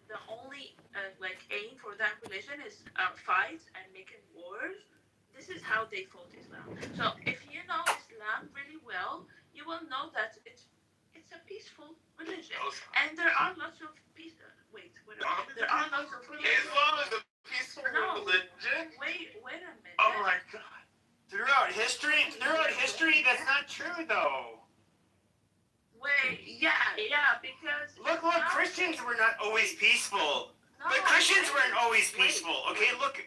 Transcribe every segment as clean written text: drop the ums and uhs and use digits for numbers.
the only like aim for that religion is fights and making wars. This is how they fought Islam. So if you know Islam really well, you will know that it's a peaceful religion, and there are lots of peace. Wait. There are lots of Islam is a peaceful no. religion. Wait a minute. Oh my God. Throughout history, that's not true though. Wait, yeah, because Look, Christians were not always peaceful. But Christians weren't always peaceful. Okay, look.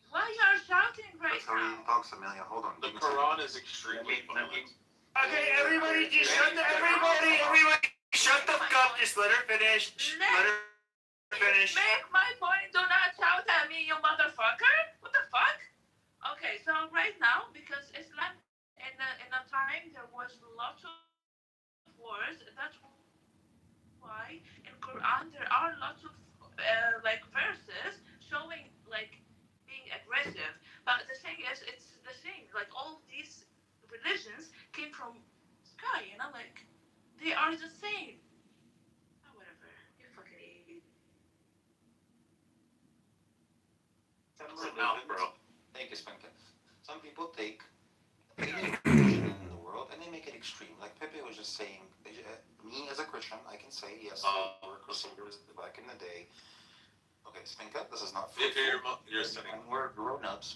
Why you are shouting right That's how he now? talks, Amelia. Hold on. The Quran is extremely violent. Okay, everybody shut the fuck up. Just let her finish. Let her finish. Make my point. Do not shout at me, you motherfucker. What the fuck? Okay, so right now, because Islam in a time there was lots of wars. That's why in Quran there are lots of like verses showing like being aggressive. But the thing is, it's the same. Like all these religions came from sky. Like they are the same. Oh, whatever. You fucking idiot. Mouth, bro. Thank you, Spankin. Some people take any religion in the world and they make it extreme. Like Pepe was just saying, me as a Christian, I can say, yes, we were Crusaders back in the day. Okay, Spanka, this is not fruitful. You're sitting. And we're grown-ups.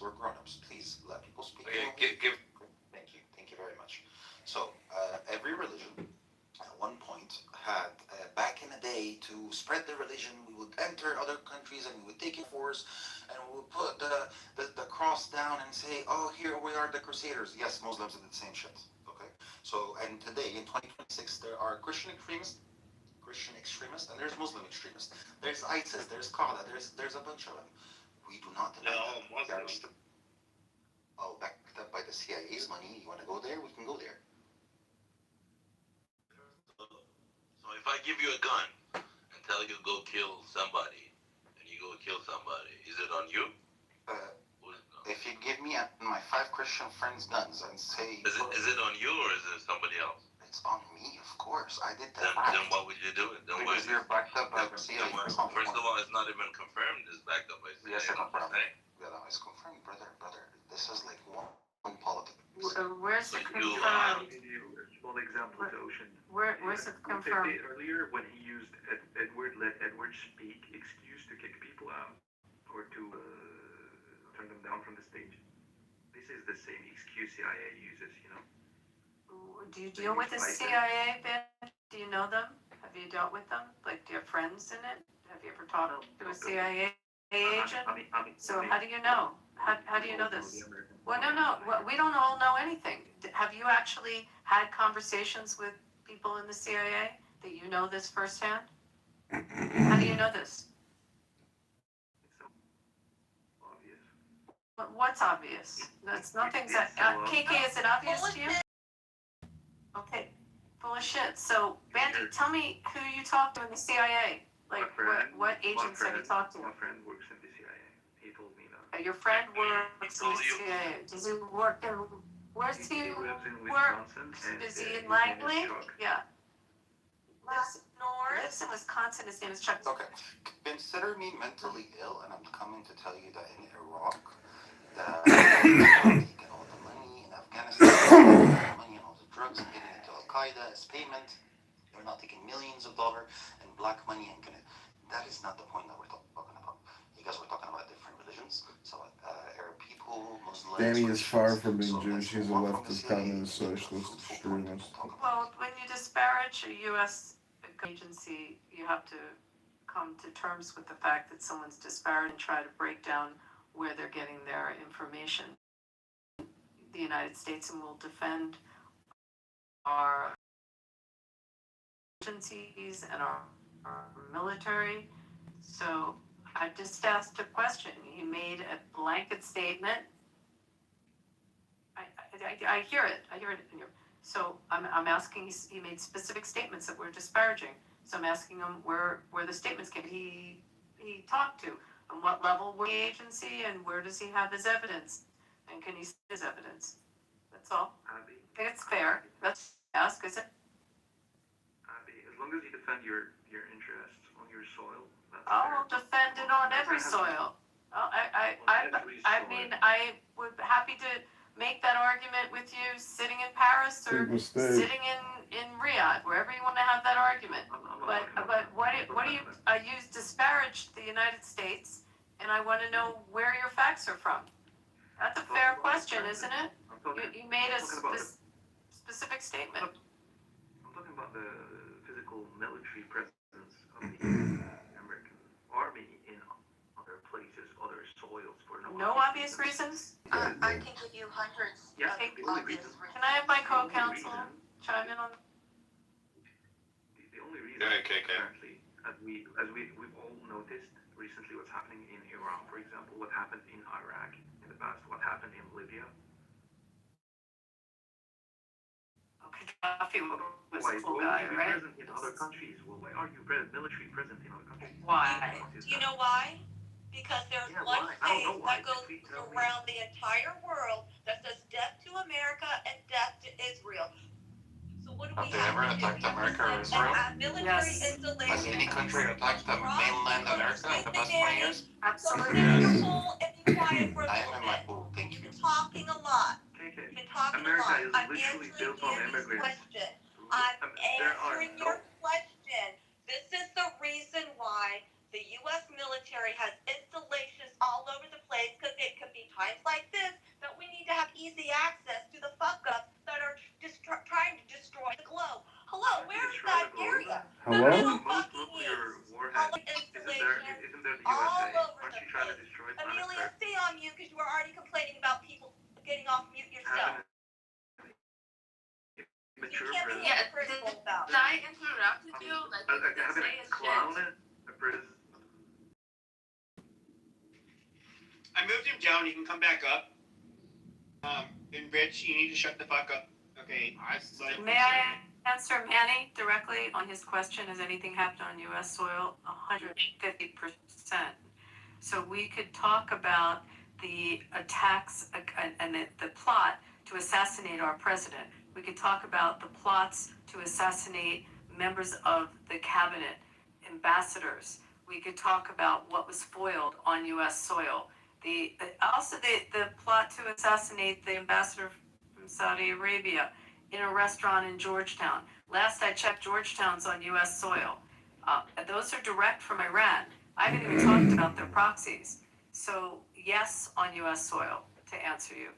Please let people speak. Okay, Thank you very much. So, every religion at one point had, back in the day, to spread the religion, we would enter other countries and we would take it force, and we would put the cross down and say, oh, here we are, the Crusaders. Yes, Muslims did the same shit. Okay? So, and today, in 2026, there are Christian extremists, and there's Muslim extremists. There's ISIS, there's Qaeda, there's a bunch of them. We do not deny that. Muslims. Oh, backed up by the CIA's money. You want to go there? We can go there. So if I give you a gun and tell you go kill somebody, and you go kill somebody, is it on you? If you give me my 5 Christian friends guns and say... Is it on you or is it somebody else? It's on me, of course. I did that. Then why would you do it? Then because you're backed up by the CIA. First of all, it's not even confirmed it's backed up by CIA. Yes, it's confirmed. Yeah, no, it's confirmed, brother. This is like one politics. Where's it confirmed? I'll give you one example to Ocean. Where's it confirmed? Earlier, when he used let Edward speak excuse to kick people out or to turn them down from the stage. This is the same excuse CIA uses, Do you deal with the CIA, Ben? Do you know them? Have you dealt with them? Like, do you have friends in it? Have you ever talked to a CIA agent? So how do you know? How do you know this? Well, no. We don't all know anything. Have you actually had conversations with people in the CIA that you know this firsthand? How do you know this? What's obvious? That's nothing's. KK, is it obvious to you? Okay, full of shit. So, Bandy, tell me who you talked to in the CIA. Like, what agents have you talked to? My friend works in the CIA. He told me that. Your friend works in the CIA. Does he work in? Where's he lives in work? Wisconsin. Is he in Langley? Yeah. Lives in Wisconsin. His name is Chuck. Okay. Consider me mentally ill, and I'm coming to tell you that in Iraq, taking all the money in Afghanistan, all the money and all the drugs and giving it to Al Qaeda as payment. We're not taking millions of dollars and black money and that is not the point that we're talking about. You guys were talking about different religions. So Arab people, Muslims. Danny is far from being Jewish. He's a leftist, communist, socialist, extremist. Well, when you disparage a U.S. agency, you have to come to terms with the fact that someone's disparaged and try to break down where they're getting their information. The United States and will defend our agencies and our military. So I just asked a question. He made a blanket statement. I hear it. In your, so I'm asking. He made specific statements that were disparaging. So I'm asking him where the statements came. He talked to. On what level were the agency and where does he have his evidence? And can he see his evidence? That's all. Abby, I think it's fair. Let's ask, is it? Abby, as long as you defend your interests on your soil, that's I'll defend it on every soil. I mean, I would happy to make that argument with you sitting in Paris or Big mistake. sitting in Riyadh, wherever you want to have that argument. But what do you, you disparaged the United States, and I want to know where your facts are from. That's a fair question, isn't it? You made a specific statement. I'm talking about the physical military presence of the American army in other places, other soils for No obvious reasons? I can give you hundreds Yes, of the only obvious reason. reasons. Can I have my co-counsel chime in on? The only reason, Yeah, okay. apparently, we've all noticed recently what's happening in Iran, for example, what happened in Iraq in the past, what happened in Libya. Gaddafi was Why a cool won't guy, you be right? present in other countries? Well, why are you military present in other countries? Why? What is Do you that? know why? Because there's Yeah, one why? I don't know phrase why. that goes Please tell me. around the entire world that says death to America and death to Israel. So what do Have we they have ever to do? attacked We have to America or send Israel? a military Yes. installation. Has any country attacked the across mainland America in the past 20 years? So Absolutely. sit in your pool and be quiet for a I little am in my bit. pool, thank you. You've been talking a lot. KK, You've been talking America a lot. is I'm literally answering built on Andy's immigrants. question. I'm There are answering no your question. This is the reason why the U.S. military has installations all over the place, because it could be times like this that we need to have easy access to the fuck-ups that are trying to destroy the globe. Hello, where's that area? Hello? No Most fucking nuclear use. warheads, Installations isn't there the all USA? over Aren't the you trying to place. destroy planet Amelia, Earth? stay on mute because you were already complaining about people getting off mute yourself. Mature You can't be president. hypocritical about it. Did I interrupted you? Like, you didn't Having say a a clown shit. a president. I moved him down. He can come back up. And Rich, you need to shut the fuck up. Okay. May I answer Manny directly on his question? Has anything happened on U.S. soil? 150%. So we could talk about the attacks and the plot to assassinate our president. We could talk about the plots to assassinate members of the cabinet, ambassadors. We could talk about what was foiled on U.S. soil. Also the plot to assassinate the ambassador from Saudi Arabia in a restaurant in Georgetown. Last I checked, Georgetown's on U.S. soil. Those are direct from Iran. I haven't even talked about their proxies. So yes, on U.S. soil, to answer you.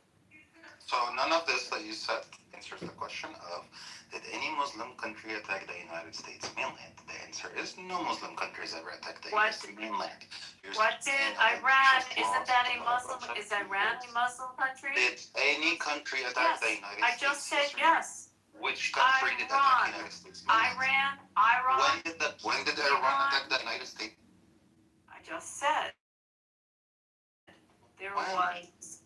So none of this that you said answers the question of, did any Muslim country attack the United States mainland? The answer is no Muslim countries ever attacked the US mainland. What did Iran, isn't that a Muslim, is Iran a Muslim country? Did any country attack Yes, the United I States? just said yes. Which country did attack the United States mainland? Iran. When did Iran attack the United States? I just said. There When? was,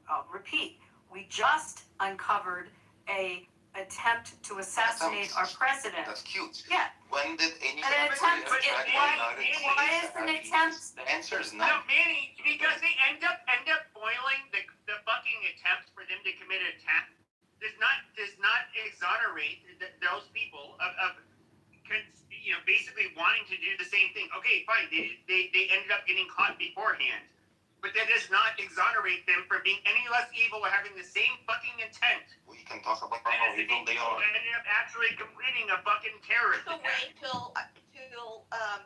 I'll repeat, we just uncovered a attempt to assassinate our president. That's cute. Yeah. When did any An country attempt, attack the United States? why is an attempt? The answer is No, no. Manny, because they end up boiling the fucking attempt for them to commit an attack does not exonerate those people of basically wanting to do the same thing. Okay, fine, they ended up getting caught beforehand, but that does not exonerate them from being any less evil or having the same fucking intent. We can talk about how evil they are. Ended up actually completing a fucking terrorist To attack. wait till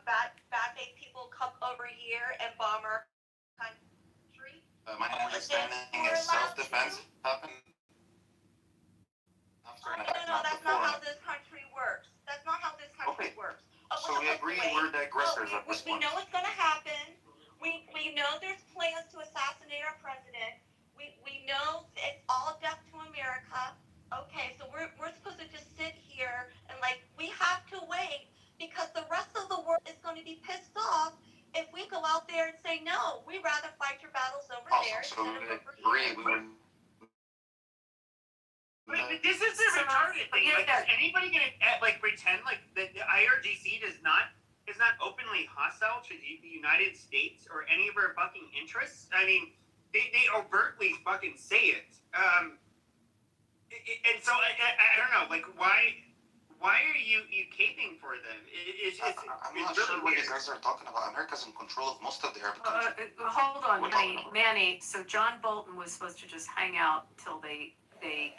bad faith people come over here and bomb our country. My understanding is self-defense happened after an attack, No, not that's before. not how this country works. That's not how this country Okay. works. So we agree we're the aggressors at this We point. know it's gonna happen. We know there's plans to assassinate our president. We know it's all death to America. Okay, so we're supposed to just sit here and we have to wait because the rest of the world is going to be pissed off if we go out there and say no. We'd rather fight your battles over there Awesome. So instead we of over agree here. we were. But this is the retarded thing. Like, is anybody gonna pretend like the IRGC is not openly hostile to the United States or any of our fucking interests? I mean, they overtly fucking say it. And so I don't know, like, why why are you caping for them? I'm not sure what you guys are talking about. America's in control of most of the Arab countries. Hold on, Manny. So John Bolton was supposed to just hang out till they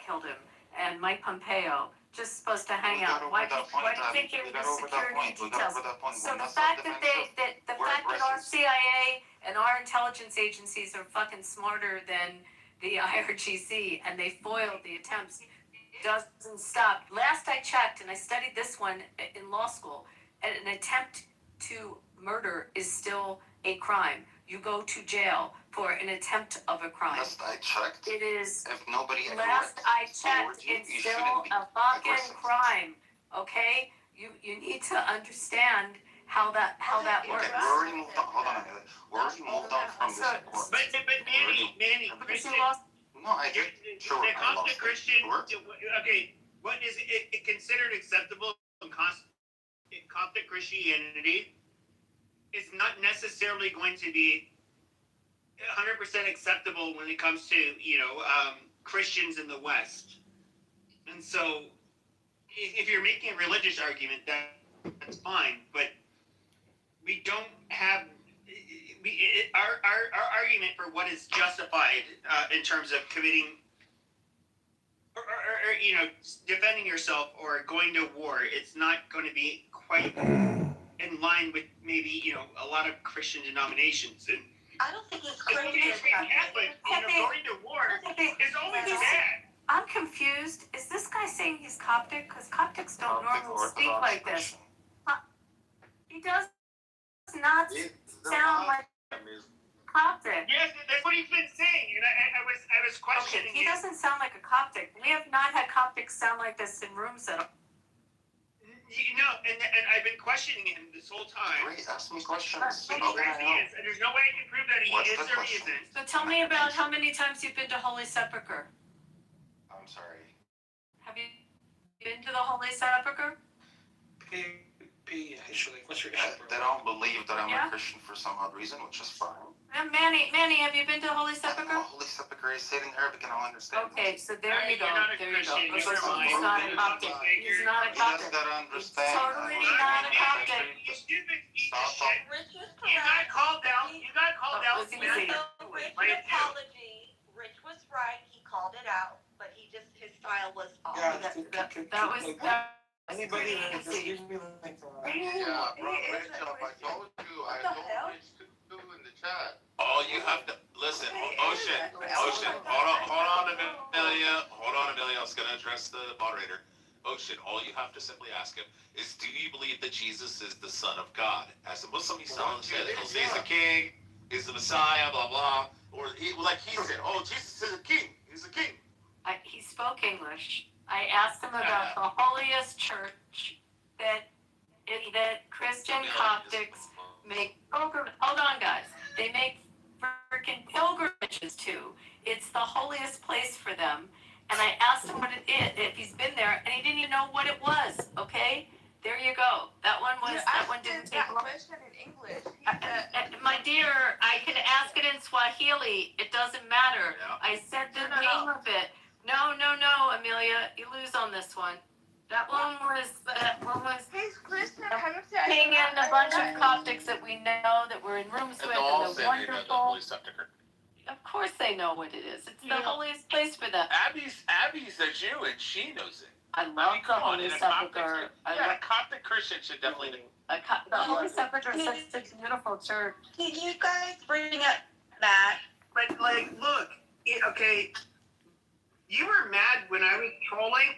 killed him, and Mike Pompeo just supposed to hang out. Why do you think it was the security details? So the fact that our CIA and our intelligence agencies are fucking smarter than the IRGC and they foiled the attempts doesn't stop. Last I checked, and I studied this one in law school, an attempt to murder is still a crime. You go to jail for an attempt of a crime. Last I checked, It is. if nobody Last I checked, it's still a fucking crime. Okay, you need to understand how that works. Okay, we're already moved on. Hold on a minute. We're already moved on from this report. But Manny, Christian. No, I get sure. The Coptic Christian. Okay, what is it considered acceptable in Coptic Christianity? Is not necessarily going to be 100% acceptable when it comes to Christians in the West. And so, if you're making a religious argument, that's fine. But we don't have. Our argument for what is justified in terms of committing or defending yourself or going to war, it's not going to be quite in line with maybe a lot of Christian denominations. And I don't think it's Catholic, going to war is always bad. I'm confused. Is this guy saying he's Coptic? Because Coptics don't normally speak like this. He does not sound like Coptic. Yes, that's what he's been saying, and I was questioning. Okay, he doesn't sound like a Coptic. We have not had Coptics sound like this in rooms at all. And I've been questioning him this whole time. Great, ask me questions. He is, and there's no way I can prove that he is or he isn't. So tell me about how many times you've been to Holy Sepulchre. I'm sorry. Have you been to the Holy Sepulchre? Actually, what's your They don't believe that I'm a Christian for some odd reason, which is fine. Manny, have you been to the Holy Sepulchre? Holy Sepulchre is said in Arabic and I'll understand. Okay, so there you go. There you go. He's not a Coptic. He's not a Coptic. He's totally not a Coptic. You stupid piece Stop. of shit. Rich was You got correct. called out. You got called out. Listen to me. Rich, an apology. Rich was right. He called it out, but his style was off. Yeah, That was anybody that easy. gives me like Yeah, bro, Rachel, I told you Rich to do in the chat. All you have to listen. Ocean. Hold on, Amelia. I was gonna address the moderator. Ocean. All you have to simply ask him is, do you believe that Jesus is the Son of God? As a Muslim, he's telling us that he's the King, he's the Messiah, blah blah. Or he said, oh, Jesus is a king. He's a king. He spoke English. I asked him about the holiest church that Christian Coptics make. Hold on, guys. They make freaking pilgrimages to. It's the holiest place for them. And I asked him what it is, if he's been there, and he didn't even know what it was. Okay, there you go. That one didn't take long. Question in English. My dear, I could ask it in Swahili. It doesn't matter. I said the name of it. No, Amelia, you lose on this one. That one was. He's Christian. King and a bunch of Coptics that we know that we're in rooms with, and they're wonderful. Of course they know what it is. It's the holiest place for them. Abby's a Jew and she knows it. I love the Holy Sepulchre. A Coptic Christian should definitely know. The Holy Sepulchre is such a beautiful church. Can you guys bring up that? But look, okay. You were mad when I was trolling.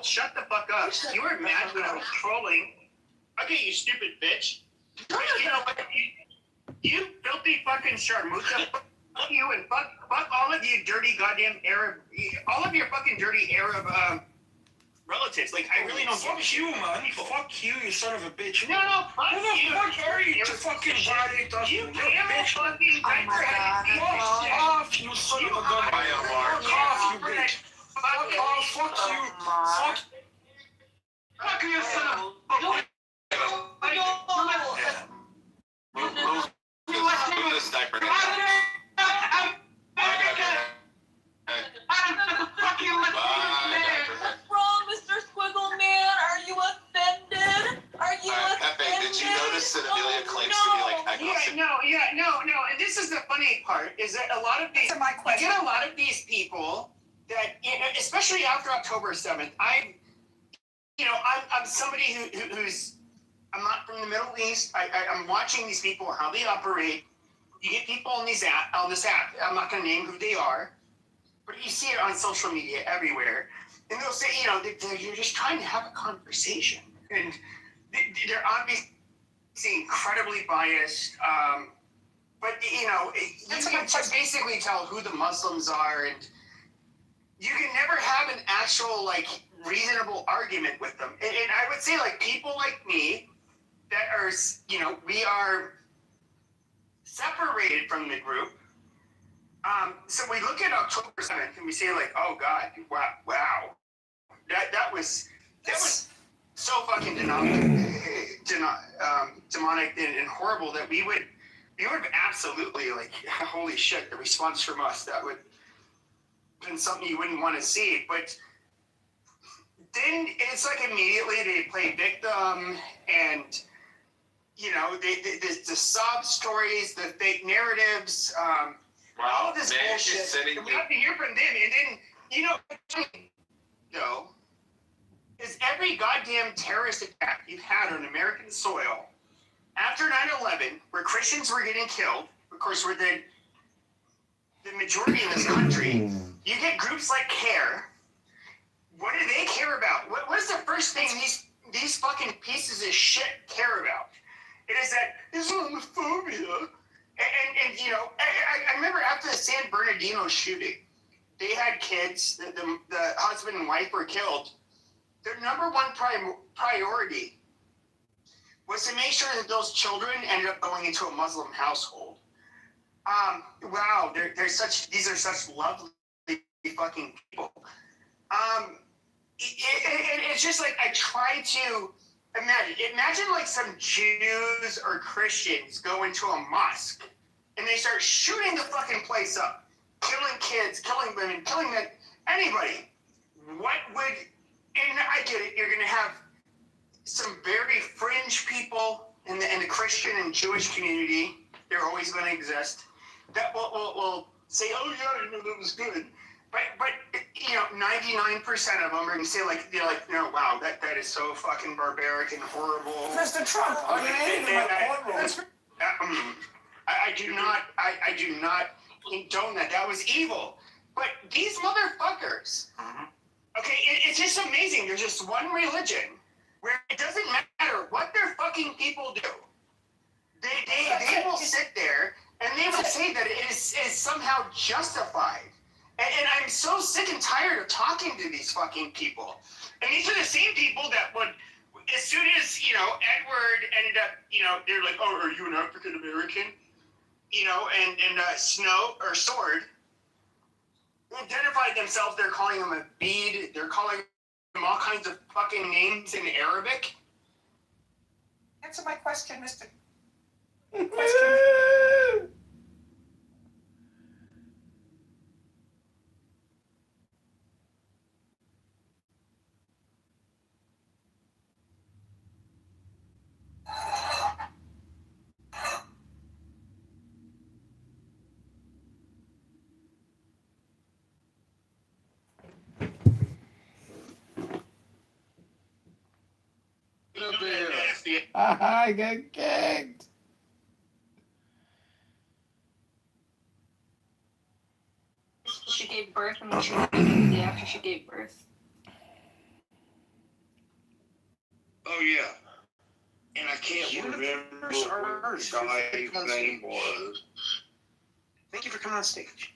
Shut the fuck up. You were mad when I was trolling. Okay, you stupid bitch. You know what? You filthy fucking sharmuta. Fuck you and fuck all of you dirty goddamn Arab. All of your fucking dirty Arab relatives. Like, I really don't fuck you, man. Fuck you, you son of a bitch. No, fuck Who you. the fuck are you to fucking violate us? You bitch. fucking Fuck off, you son of a gun. Fuck off, you bitch. Fuck off, fuck you. Fuck you, son of a Move this diaper. What's wrong, Mr. Squiggle Man? Are you a Listen, Amelia claims to be like agnostic. No. And this is the funny part, is that a lot of these, you get a lot of these people that, especially after October 7th, I'm somebody who's, I'm not from the Middle East. I'm watching these people, how they operate. You get people on this app, I'm not going to name who they are, but you see it on social media everywhere. And they'll say, you're just trying to have a conversation. And they're obviously incredibly biased. But, you can just basically tell who the Muslims are. And you can never have an actual, reasonable argument with them. And I would say, people like me that are, we are separated from the group. So we look at October 7th and we say, oh, God, wow. That was so fucking demonic and horrible that we would absolutely, holy shit, the response from us, that would have been something you wouldn't want to see. But then it's immediately they play victim and, the sob stories, the fake narratives, all of this bullshit. We have to hear from them. And then, is every goddamn terrorist attack you've had on American soil after 9/11, where Christians were getting killed, of course, we're the majority in this country, you get groups like CARE. What do they care about? What's the first thing these fucking pieces of shit care about? It is that Islamophobia. And I remember after the San Bernardino shooting, they had kids, the husband and wife were killed. Their number one priority was to make sure that those children ended up going into a Muslim household. Wow, these are such lovely fucking people. It's just I try to imagine some Jews or Christians go into a mosque and they start shooting the fucking place up, killing kids, killing women, killing men, anybody. And I get it, you're going to have some very fringe people in the Christian and Jewish community. They're always going to exist. That will say, oh yeah, that was good. But 99% of them are going to say no, wow, that is so fucking barbaric and horrible. Mr. Trump, are you aiming at my courtroom? I do not condone that. That was evil. But these motherfuckers, okay, it's just amazing. There's just one religion where it doesn't matter what their fucking people do. They will sit there and they will say that it is somehow justified. And I'm so sick and tired of talking to these fucking people. And these are the same people that would, as soon as, Edward ended up, they're like, oh, are you an African American? And Snow or Sword, they identified themselves. They're calling him a bead. They're calling him all kinds of fucking names in Arabic. Answer my question, Mr. I got kicked. She gave birth and what she did the day after she gave birth. Oh yeah. And I can't remember what the guy's name was. Thank you for coming on stage.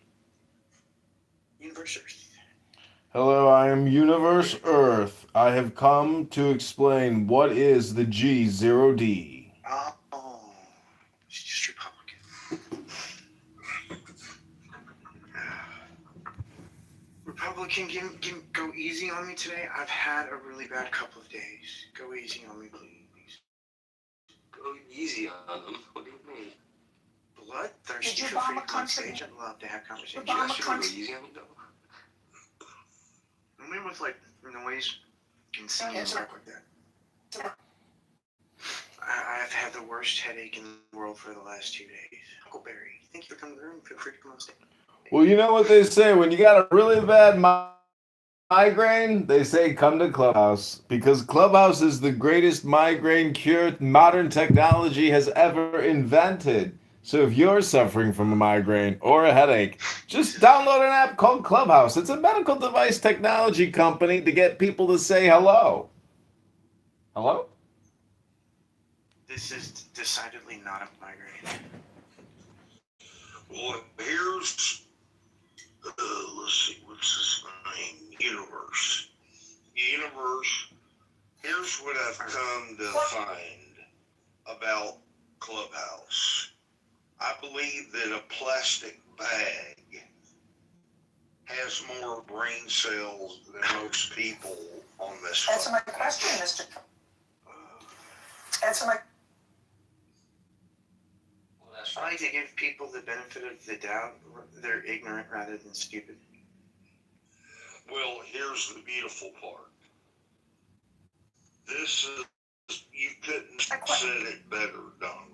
Universe Earth. Hello, I am Universe Earth. I have come to explain what is the G0D. Oh, she's just Republican. Republican, go easy on me today. I've had a really bad couple of days. Go easy on me, please. Go easy on them. What do you mean? Bloodthirsty. Did you Feel free bomb to a come on country? stage. I'd love to have conversations. Bomb a Yes, you country. go easy on me, though. I mean, with noise and singing and stuff like that. I've had the worst headache in the world for the last 2 days. Huckleberry, thank you for coming to the room. Feel free to come on stage. Well, you know what they say when you got a really bad migraine, they say come to Clubhouse because Clubhouse is the greatest migraine cure modern technology has ever invented. So if you're suffering from a migraine or a headache, just download an app called Clubhouse. It's a medical device technology company to get people to say hello. Hello? This is decidedly not a migraine. Well, here's, let's see, what's his name? Universe. Universe, here's what I've come to find about Clubhouse. I believe that a plastic bag has more brain cells than most people on this. Answer my question, Mr. Answer my. I like to give people the benefit of the doubt. They're ignorant rather than stupid. Well, here's the beautiful part. This is, you couldn't have said it better, Donald.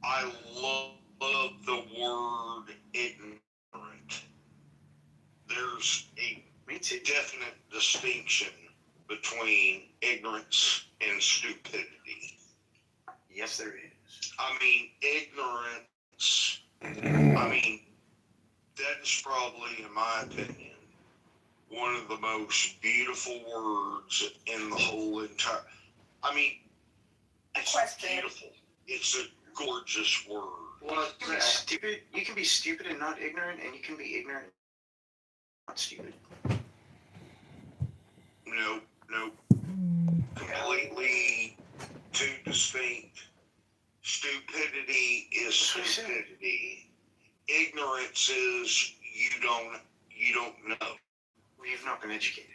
I love the word ignorant. There's a definite distinction between ignorance and stupidity. Yes, there is. I mean, ignorance, that is probably, in my opinion, one of the most beautiful words in the whole entire, it's beautiful. It's a gorgeous word. Well, you can be stupid. You can be stupid and not ignorant, and you can be ignorant and not stupid. Nope. Completely two distinct. Stupidity is stupidity. Ignorance is you don't know. Well, you've not been educated.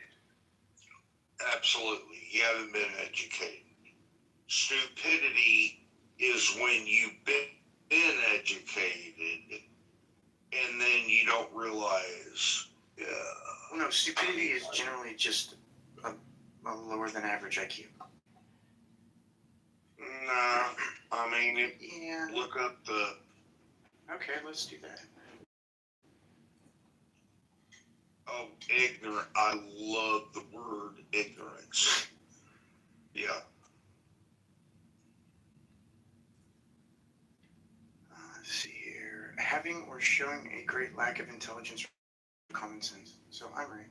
Absolutely. You haven't been educated. Stupidity is when you've been educated and then you don't realize. No, stupidity is generally just a lower than average IQ. Nah, look up the. Okay, let's do that. Oh, ignorant. I love the word ignorance. Yeah. Let's see here. Having or showing a great lack of intelligence or common sense. So I'm right.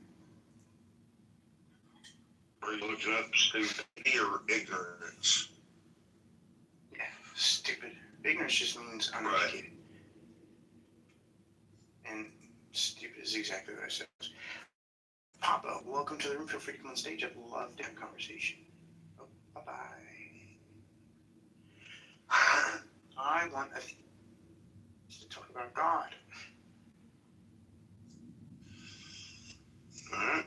Are you looking up stupidity or ignorance? Yeah, stupid. Ignorance just means uneducated. Right. And stupid is exactly what I said. Papa, welcome to the room. Feel free to come on stage. I'd love to have a conversation. Oh, bye-bye. I want to talk about God. Alright.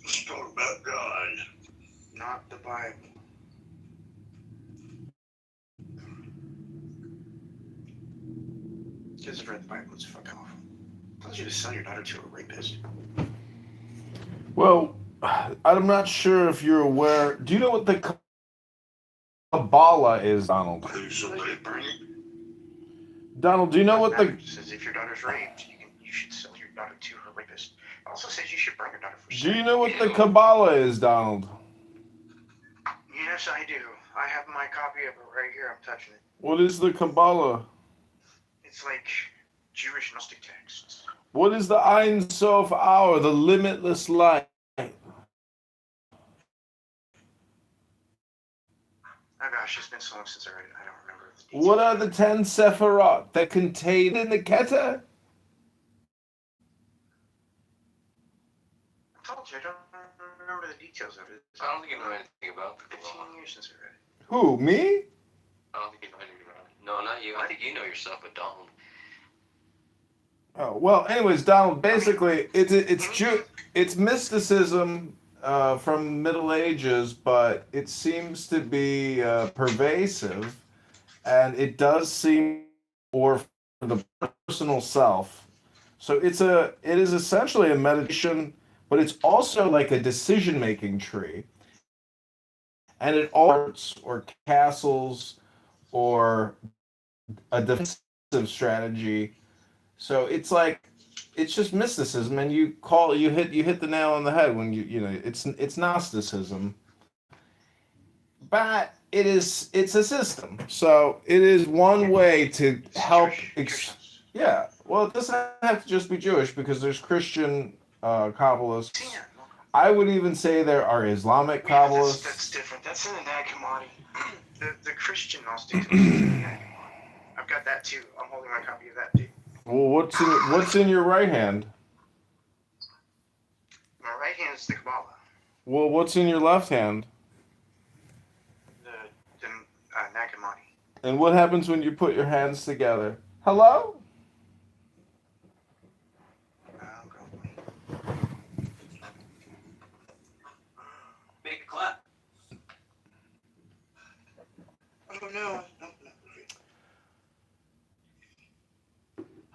Let's talk about God. Not the Bible. Kids have read the Bible. It's fucking awful. It tells you to sell your daughter to a rapist. Well, I'm not sure if you're aware. Do you know what the Kabbalah is, Donald? Who's a rape? Donald, do you know what the... It says if your daughter's raped, you should sell your daughter to her rapist. It also says you should burn your daughter for sex. Do you know what the Kabbalah is, Donald? Yes, I do. I have my copy of it right here. I'm touching it. What is the Kabbalah? It's like Jewish Gnostic texts. What is the Ein Sof Hour, the limitless light? Oh gosh, it's been so long since I read it. I don't remember. What are the 10 Sephirot that contained in the Keter? I told you, I don't remember the details of it. I don't think you know anything about the 15 Kabbalah. years since I read it. Who, me? I don't think you know anything about it. No, not you. I think you know yourself, but Donald. Oh, well, anyways, Donald, basically, it's mysticism from Middle Ages, but it seems to be pervasive, and it does seem for the personal self. So it is essentially a meditation, but it's also like a decision-making tree. and it always or castles or a defensive strategy. So it's just mysticism, and you hit the nail on the head when it's Gnosticism, but it's a system. So it is one way to help. Yeah, well, it doesn't have to just be Jewish because there's Christian Kabbalists. I would even say there are Islamic Kabbalists. That's different. That's in the Nag Hammadi. the Christian Gnostics is in the Nag Hammadi. I've got that too. I'm holding my copy of that too. Well, what's in your right hand? My right hand is the Kabbalah. Well, what's in your left hand? The Nag Hammadi. And what happens when you put your hands together? Hello? Make a clap. Oh no.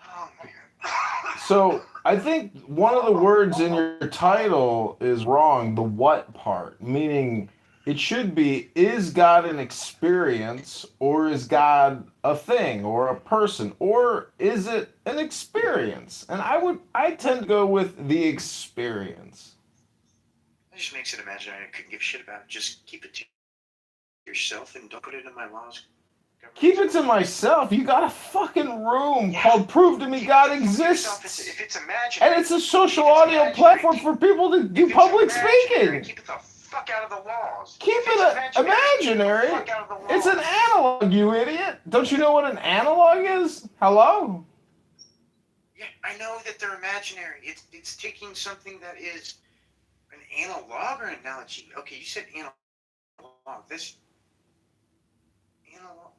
Oh my god. So I think one of the words in your title is wrong, the what part, meaning it should be, is God an experience or is God a thing or a person or is it an experience? And I tend to go with the experience. That just makes it imaginary. I couldn't give a shit about it. Just keep it to yourself and don't put it in my laws. Keep it to myself. You got a fucking room called Prove to Me God Exists. If it's imaginary. And it's a social audio platform for people to do public speaking. Keep it the fuck out of the laws. Keep it imaginary. It's an analog, you idiot. Don't you know what an analog is? Hello? Yeah, I know that they're imaginary. It's taking something that is an analog or an analogy. Okay, you said analog. This analog.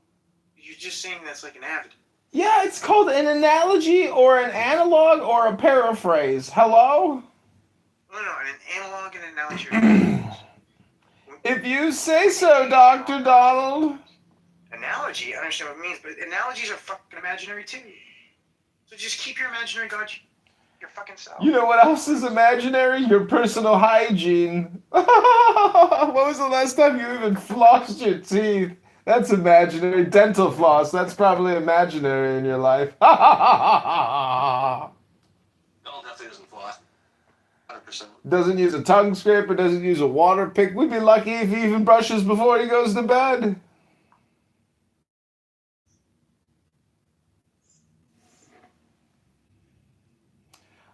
You're just saying that's like an avid. Yeah, it's called an analogy or an analog or a paraphrase. Hello? No, an analog and an analogy. If you say so, Dr. Donald. Analogy, I understand what it means, but analogies are fucking imaginary too. So just keep your imaginary God your fucking self. You know what else is imaginary? Your personal hygiene. When was the last time you even flossed your teeth? That's imaginary. Dental floss, that's probably imaginary in your life. Donald definitely doesn't floss. 100%. Doesn't use a tongue scraper, doesn't use a water pick. We'd be lucky if he even brushes before he goes to bed.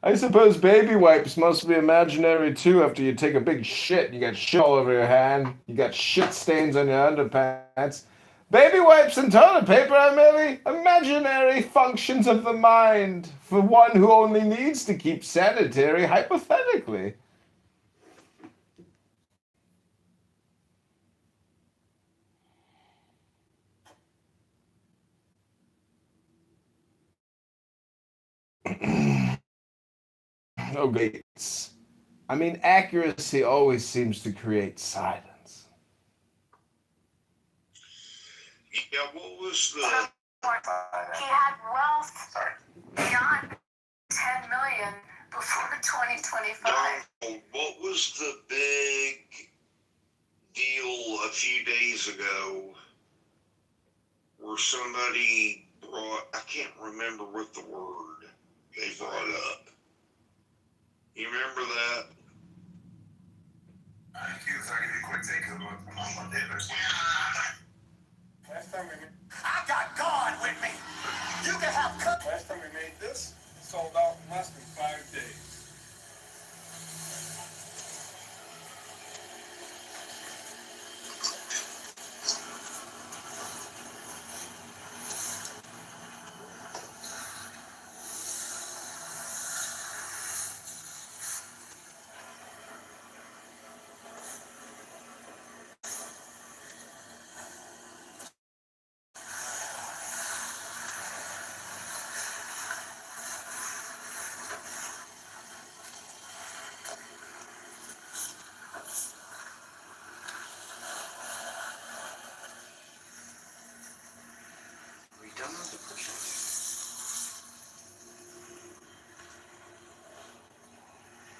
I suppose baby wipes must be imaginary too after you take a big shit. You got shit all over your hand. You got shit stains on your underpants. Baby wipes and toilet paper are merely imaginary functions of the mind for one who only needs to keep sanitary hypothetically. Oh, Gates. I mean, accuracy always seems to create silence. Yeah, what was the... He had wealth beyond 10 million before 2025. Donald, what was the big deal a few days ago where somebody brought, I can't remember what the word they brought up. You remember that? I got God with me. You can have cut. Last time we made this, it sold out in less than 5 days.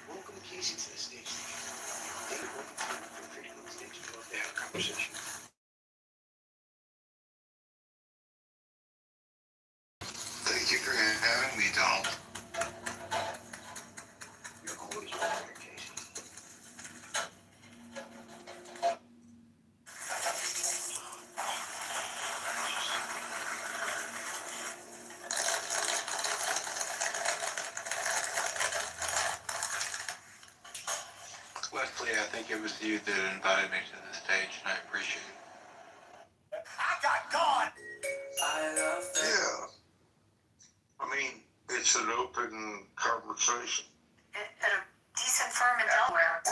Welcome Casey to the stage. Hey, welcome to the stage. We'd love to have a conversation. having me, Donald. You're always welcome, Casey. Leslie, I think it was you that invited me to the stage, and I appreciate it. I got God! Yeah. I mean, it's an open conversation. At a decent firm in Delaware, he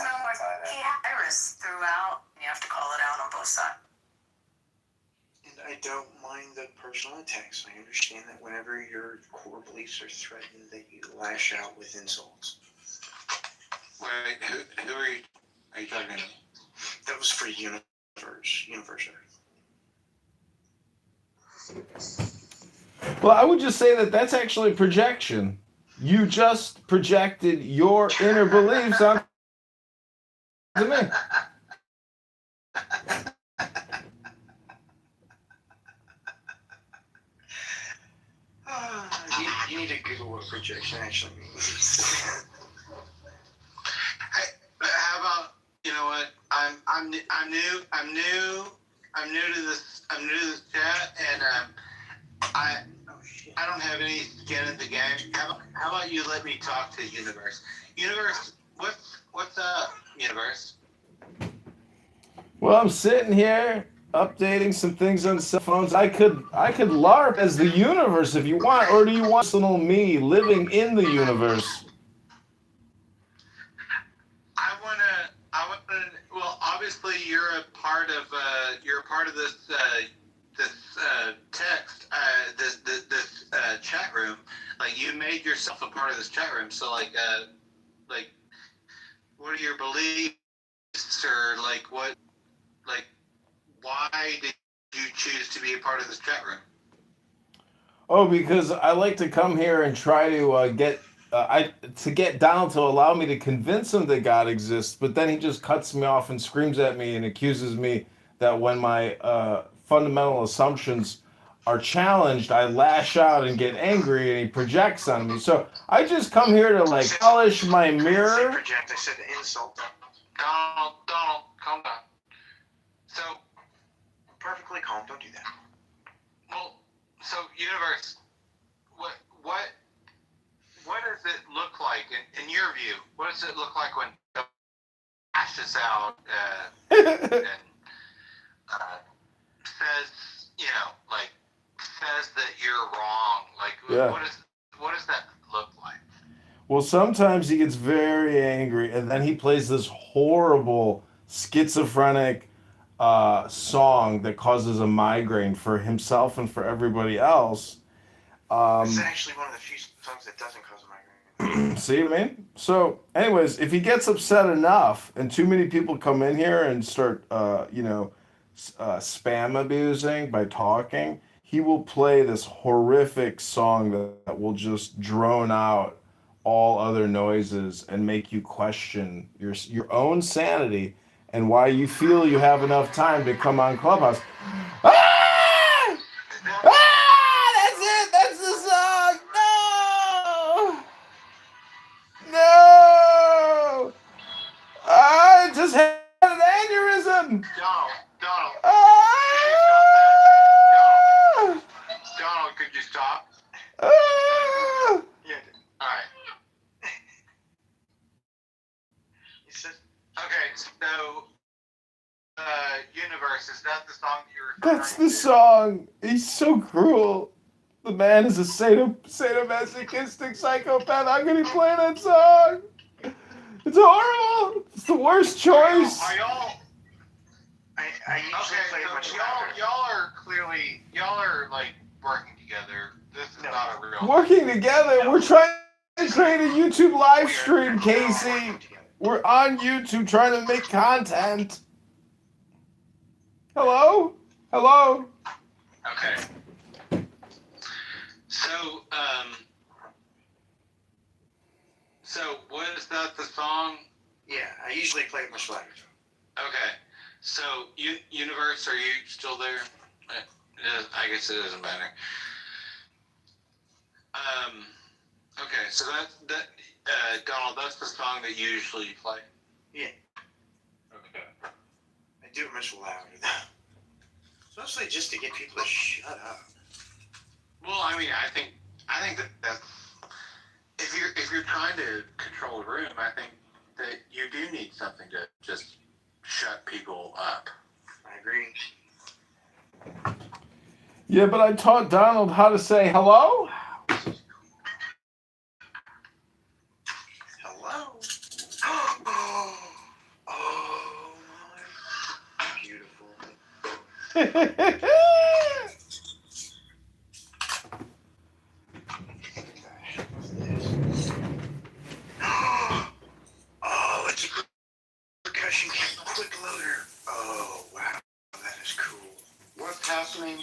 had virus throughout. You have to call it out on both sides. And I don't mind the personal attacks. I understand that whenever your core beliefs are threatened, that you lash out with insults. Wait, who are you? Are you talking to me? That was for Universe Earth. Well, I would just say that that's actually projection. You just projected your inner beliefs onto me. You need to Google what projection actually means. Hey, how about, you know what? I'm new to this chat, and I don't have any skin in the game. How about you let me talk to Universe? Universe, what's up, Universe? Well, I'm sitting here updating some things on cell phones. I could LARP as the universe if you want, or do you want little me living in the universe? I wanna. Well, obviously you're a part of this text this chat room. Like, you made yourself a part of this chat room. So like what are your beliefs, or why did you choose to be a part of this chat room? Oh, because I like to come here and try to get Donald to allow me to convince him that God exists, but then he just cuts me off and screams at me and accuses me that when my fundamental assumptions are challenged, I lash out and get angry, and he projects on me. So I just come here to polish my mirror. I didn't say project, I said insult. Donald, calm down. So, Perfectly calm, don't do that. well, so Universe, what does it look like in your view? What does it look like when lashes out and says that you're wrong? Yeah. What does that look like? Well, sometimes he gets very angry, and then he plays this horrible schizophrenic song that causes a migraine for himself and for everybody else. It's actually one of the few songs that doesn't cause a migraine. See what I mean? So, anyways, if he gets upset enough, and too many people come in here and start, spam abusing by talking, he will play this horrific song that will just drone out all other noises and make you question your own sanity and why you feel you have enough time to come on Clubhouse. Ah! Ah! That's it! That's the song! No! No! I just had an aneurysm! Donald. Ah! Donald, could you stop? Ah! Yeah. All right. Okay, so Universe, is that the song that you're referring That's to? the song. He's so cruel. The man is a sadomasochistic psychopath. How can he play that song? It's horrible. It's the worst choice. Are y'all? I usually play so much y'all are like working together. This is not a real. Working together. We're trying to create a YouTube live stream, Casey. We're on YouTube trying to make content. Hello? Hello? Okay. So was that the song? Yeah, I usually play it much louder. Okay. So, Universe, are you still there? I guess it doesn't matter. Okay, so Donald, that's the song that you usually play? Yeah. Okay. I do it much louder though. Mostly just to get people to shut up. Well, I mean, I think that's if you're trying to control a room, I think that you do need something to just shut people up. I agree. Yeah, but I taught Donald how to say hello. Hello. Oh my, beautiful. Oh, it's a percussion quick loader. Oh wow, that is cool. What's happening?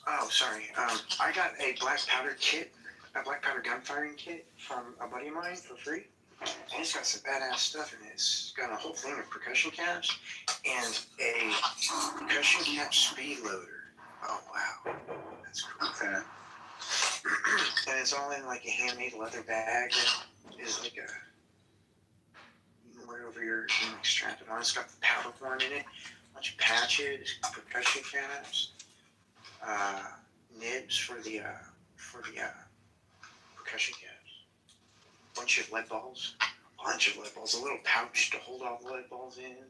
Oh, sorry. I got a black powder kit, a black powder gun firing kit from a buddy of mine for free. And it's got some badass stuff in it. It's got a whole thing of percussion caps and a percussion cap speed loader. Oh wow, that's cool. Okay. And it's all in like a handmade leather bag that is like a, you can wear it over your, you can like strap it on. It's got the powder horn in it, a bunch of patches, percussion caps, nibs for the percussion caps, bunch of lead balls, a little pouch to hold all the lead balls in.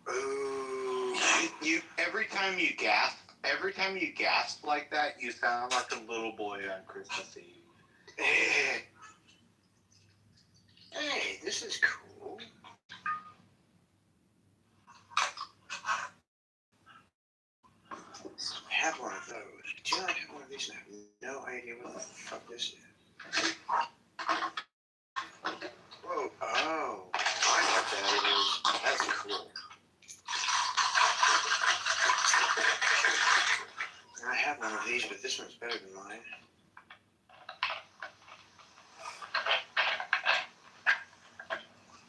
Ooh. You every time you gasp like that, you sound like a little boy on Christmas Eve. Hey, this is cool. I have one of those. Do you know I have one of these and I have no idea what the fuck this is? Whoa, oh, I know what that is. That's cool. I have one of these, but this one's better than mine.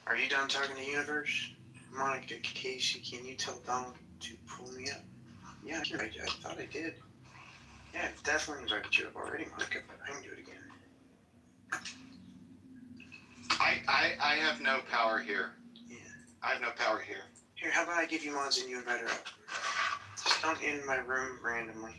Are you done talking to Universe? Monica, Casey, can you tell Donald to pull me up? Yeah, I thought I did. Yeah, I've definitely invited you up already, Monica, but I can do it again. I have no power here. Yeah. I have no power here. Here, how about I give you mods and you invite her up? Just don't in my room randomly.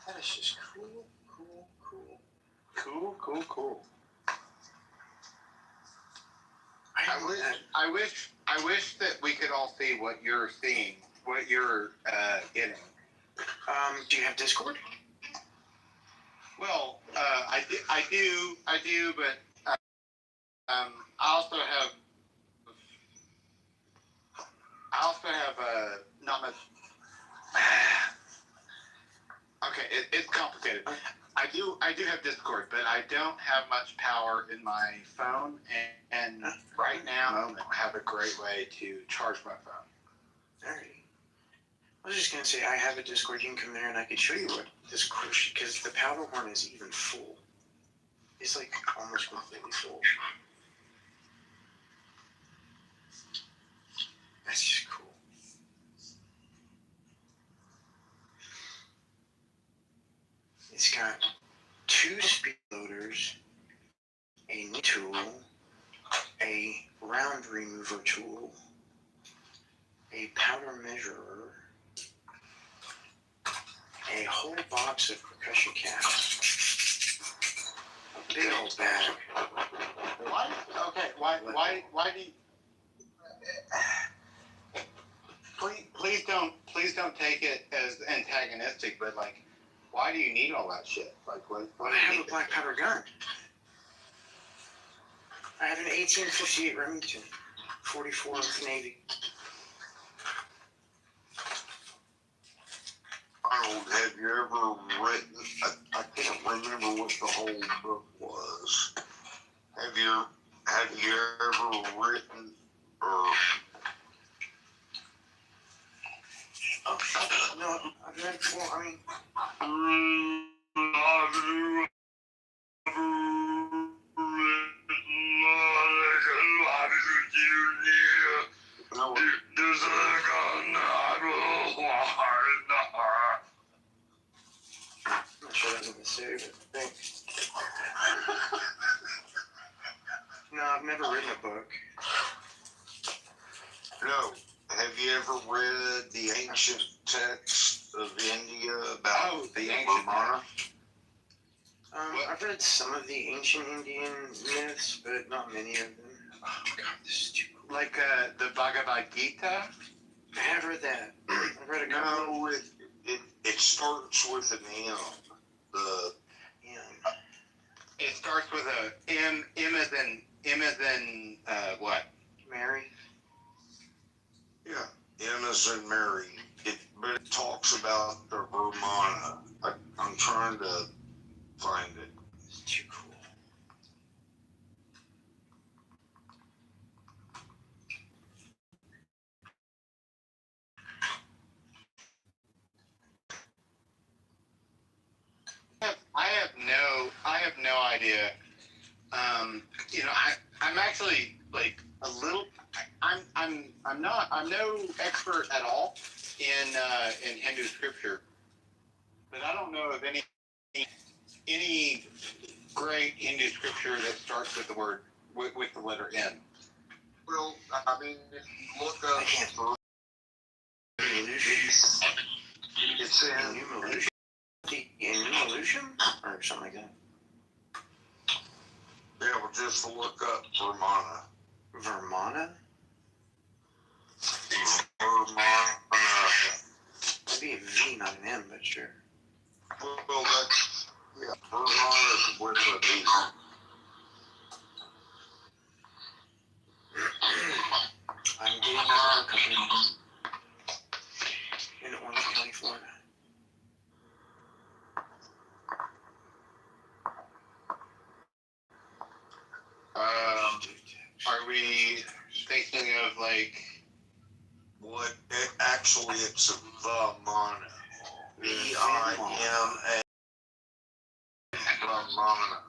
That is just cool, cool, cool. Cool, cool, cool. I wish that we could all see what you're seeing, what you're getting. Do you have Discord? Well, I do, but I also have not much. Okay, it's complicated. I do have Discord, but I don't have much power in my phone, and right now I don't have a great way to charge my phone. Alrighty. I was just gonna say I have a Discord. You can come there and I could show you what Discord, because the powder horn is even full. It's like almost completely full. That's just cool. It's got 2 speed loaders, a knee tool, a round remover tool, a powder measurer, a whole box of percussion caps, a big old bag. Why? Okay. Why do you? Please don't take it as antagonistic, but like, why do you need all that shit? Like, what I have a black powder gun. I have an 1858 Remington, 44 Navy. Arnold, have you ever written? I can't remember what the whole book was. Have you ever written or? Oh, no, I've Well, I mean, I'm not sure that's what they say, but thanks. No, I've never written a book. No. Have you ever read the ancient text of India about the ancient Brahmana? I've read some of the ancient Indian myths, but not many of them. Oh god, this is too cool. Like the Bhagavad Gita? I have read that. I've read a couple. No, it starts with an M. It starts with a M. M as in what? Mary. Yeah, M as in Mary. But it talks about the Brahmana. I'm trying to find it. It's too cool. I have no idea. I'm actually like a little. I'm no expert at all in Hindu scripture, but I don't know of any great Hindu scripture that starts with the word with the letter N. Well, I mean, if you look up it's in Enumeration? Or something like that. Yeah, well, just look up Vermana. Vermana? Vermana. Maybe a V, not an M, but sure. Well, that's, yeah, Vermana is with a V. I'm getting a company in Orange County, Florida. Are we thinking of like what? Actually, it's Vermana. V-I-M-A. Vermana.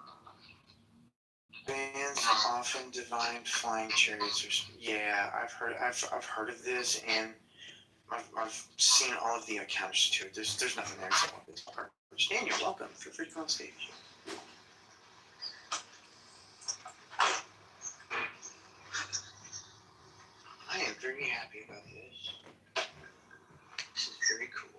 Bands often divine flying chariots. Yeah, I've heard of this, and I've seen all of the accounts to it. There's nothing there except this part. Daniel, welcome. Feel free to come on stage. I am very happy about this. This is very cool.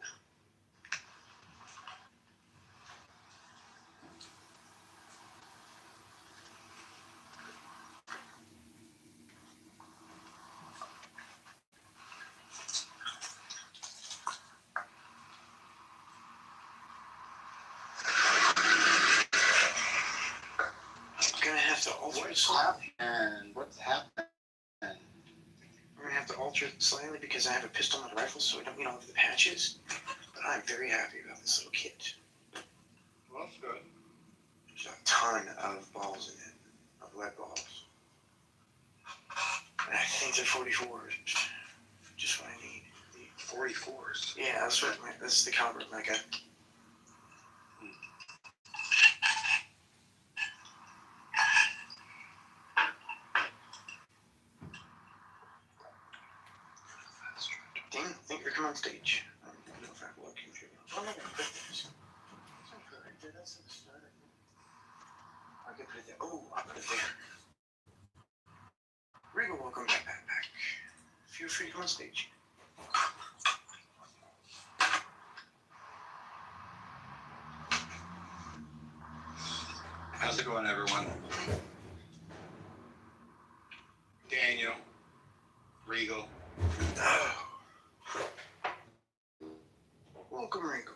Gonna have to alter it slightly. and what's happening? I'm gonna have to alter it slightly because I have a pistol and a rifle, so I don't need all of the patches. But I'm very happy about this little kit. Well, that's good. There's a ton of balls in it, of lead balls. And I think they're 44s. Just what I need. 44s. Yeah, that's the caliber of my gun. Dang, I think you're coming on stage. I don't know if I have luck. I'm not gonna put this. That's in the start. I can put it there. Oh, I'll put it there. Regal, welcome back. Feel free to come on stage. How's it going, everyone? Daniel, Regal. Oh. Welcome, Regal.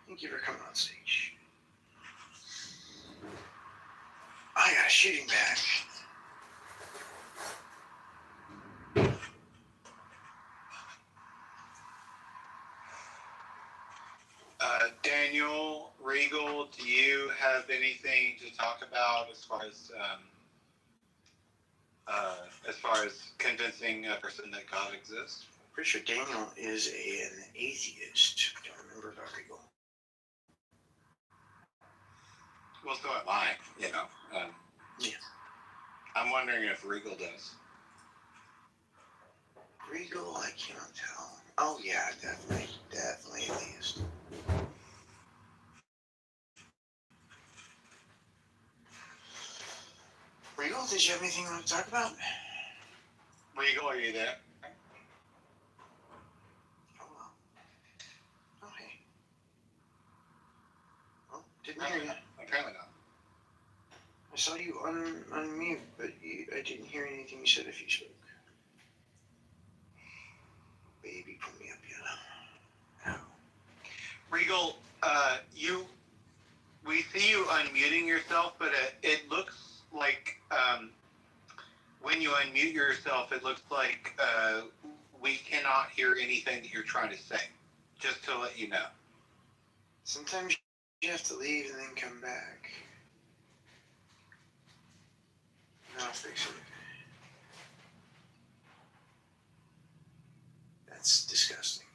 Thank you for coming on stage. I got a shooting bag. Daniel, Regal, do you have anything to talk about as far as convincing a person that God exists? Pretty sure Daniel is an atheist. Don't remember about Regal. Well, so am I. Yeah. I'm wondering if Regal does. Regal, I cannot tell. Oh yeah, definitely atheist. Regal, did you have anything you want to talk about? Regal, are you there? Hello. Oh hey. Oh, didn't hear you. Apparently not. I saw you unmute, but I didn't hear anything you said if you spoke. Baby, put me up here. Regal, we see you unmuting yourself, but it looks like when you unmute yourself, it looks like we cannot hear anything that you're trying to say. Just to let you know. Sometimes you have to leave and then come back. No, I'll fix it. That's disgusting.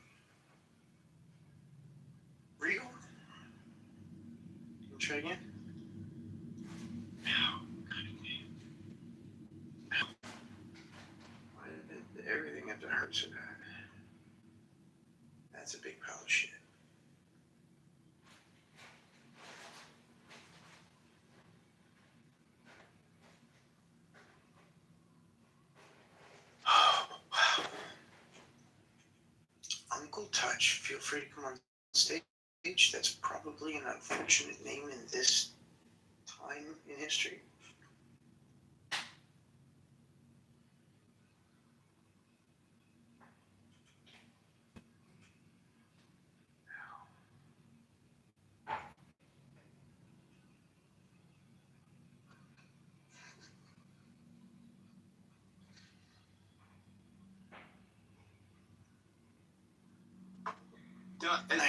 Regal? Can you try again? Why did everything have to hurt so bad? That's a big pile of shit. Oh, wow. Uncle Touch, feel free to come on stage. That's probably an unfortunate name in this time in history.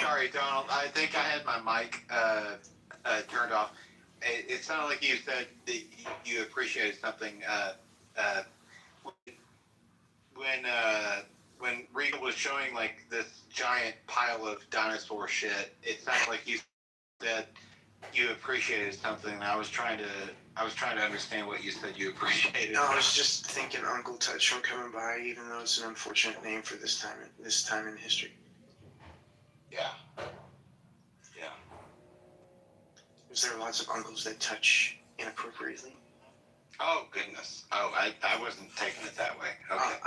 Sorry, Donald. I think I had my mic turned off. It sounded like you said that you appreciated something when Regal was showing like this giant pile of dinosaur shit. It sounded like you said you appreciated something. And I was trying to understand what you said you appreciated. No, I was just thinking Uncle Touch from coming by, even though it's an unfortunate name for this time in history. Yeah. Is there lots of uncles that touch inappropriately? Oh goodness. Oh, I wasn't taking it that way. Okay.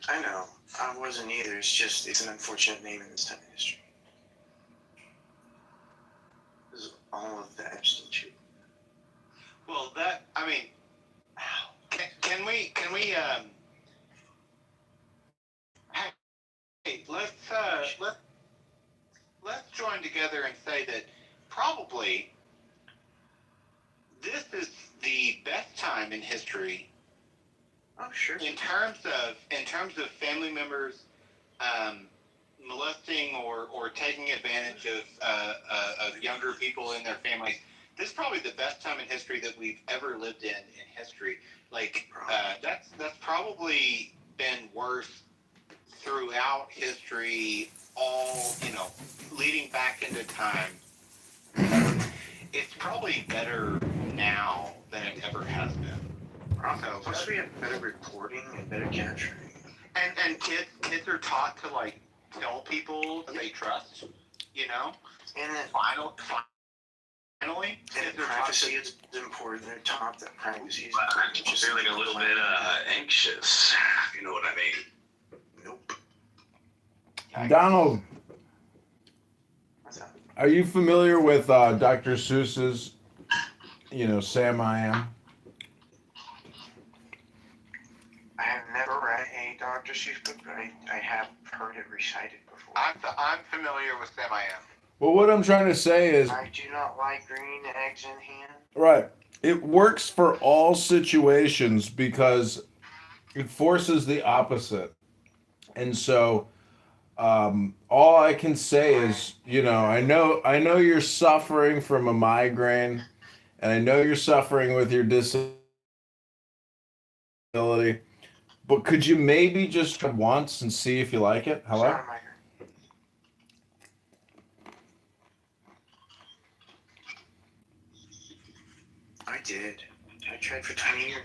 I know. I wasn't either. It's an unfortunate name in this time in history. This is all of the Epstein shit. Well, can we hey, let's join together and say that probably this is the best time in history. Oh, sure. In terms of family members molesting or taking advantage of younger people in their families, this is probably the best time in history that we've ever lived in history. Like that's probably been worse throughout history, all leading back into time. It's probably better now than it ever has been. So, plus we have better reporting and better capturing. And kids are taught to like tell people that they trust, And that finally, and privacy is important. They're taught that privacy is I'm important. Just feeling a little bit anxious, if you know what I mean. Nope. Donald, What's that? are you familiar with Dr. Seuss's, Sam I Am? I have never read a Dr. Seuss book, but I have heard it recited before. I'm familiar with Sam I Am. Well, what I'm trying to say is, I do not like green eggs in hand. right, it works for all situations because it forces the opposite. And so all I can say is, I know you're suffering from a migraine, and I know you're suffering with your disability, But could you maybe just try once and see if you like it? It's Hello? not a migraine. I did. I tried for 20 years.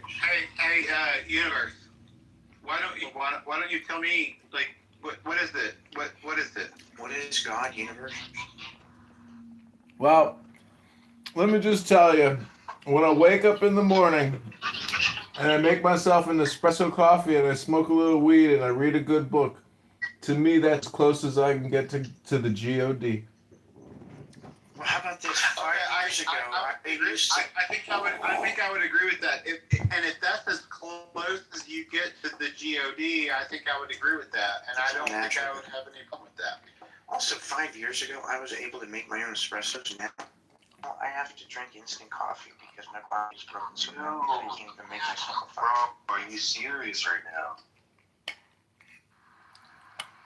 Hey, universe. Why don't you tell me, like, what is it? What is it? What is God, universe? Well, let me just tell you, when I wake up in the morning and I make myself an espresso coffee and I smoke a little weed and I read a good book, to me that's close as I can get to the God. Well, how about this? 5 years ago, I used to. I think I would agree with that. If that's as close as you get to the God, I think I would agree with that. And I don't think I would have any problem with that. Also, 5 years ago, I was able to make my own espressos. Now, I have to drink instant coffee because my body's broken so bad. I can't even make myself a coffee. Bro, are you serious right now?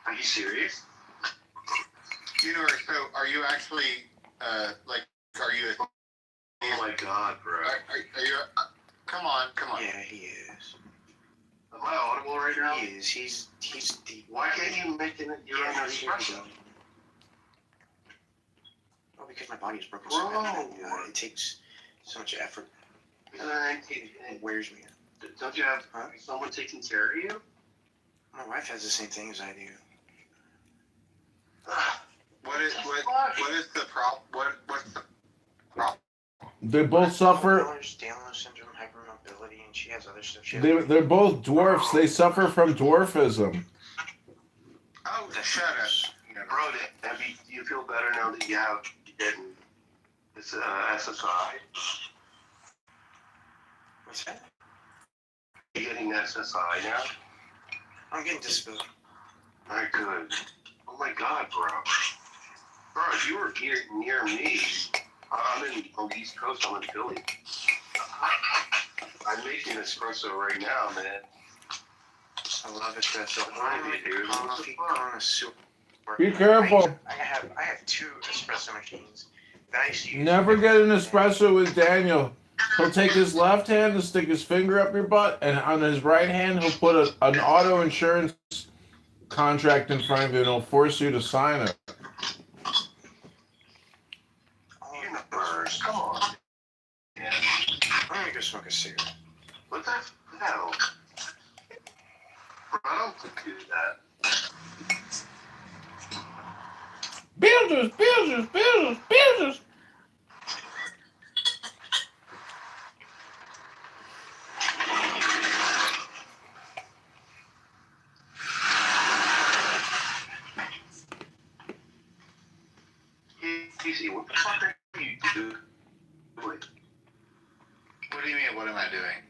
Are you serious? Universe, so are you actually, are you? Oh my God, bro. Are you? Come on. Yeah, he is. Am I audible right now? He is. He's deep. Why can't you make your own espresso? Well, because my body is broken so bad. It takes so much effort. It wears me out. Don't you have someone taking care of you? My wife has the same thing as I do. What is the problem? What's the problem? They both suffer. Down syndrome, hypermobility, and she has other stuff. They're both dwarfs. They suffer from dwarfism. Oh, shut up. Bro, do you feel better now that you have this SSI? What's that? You getting SSI now? I'm getting disability. Alright, good. Oh my God, bro. Bro, if you were here near me, I'm on the East Coast, I'm in Philly. I'm making espresso right now, man. I love espresso. I'm a coffee connoisseur. Be careful. I have 2 espresso machines that I used to use. Never get an espresso with Daniel. He'll take his left hand and stick his finger up your butt, and on his right hand he'll put an auto insurance contract in front of you, and he'll force you to sign it. Universe, come on. Yeah. I'm gonna go smoke a cigarette. What the hell? Bro, I don't do that. Builders. Casey, what the fuck are you doing? What do you mean? What am I doing?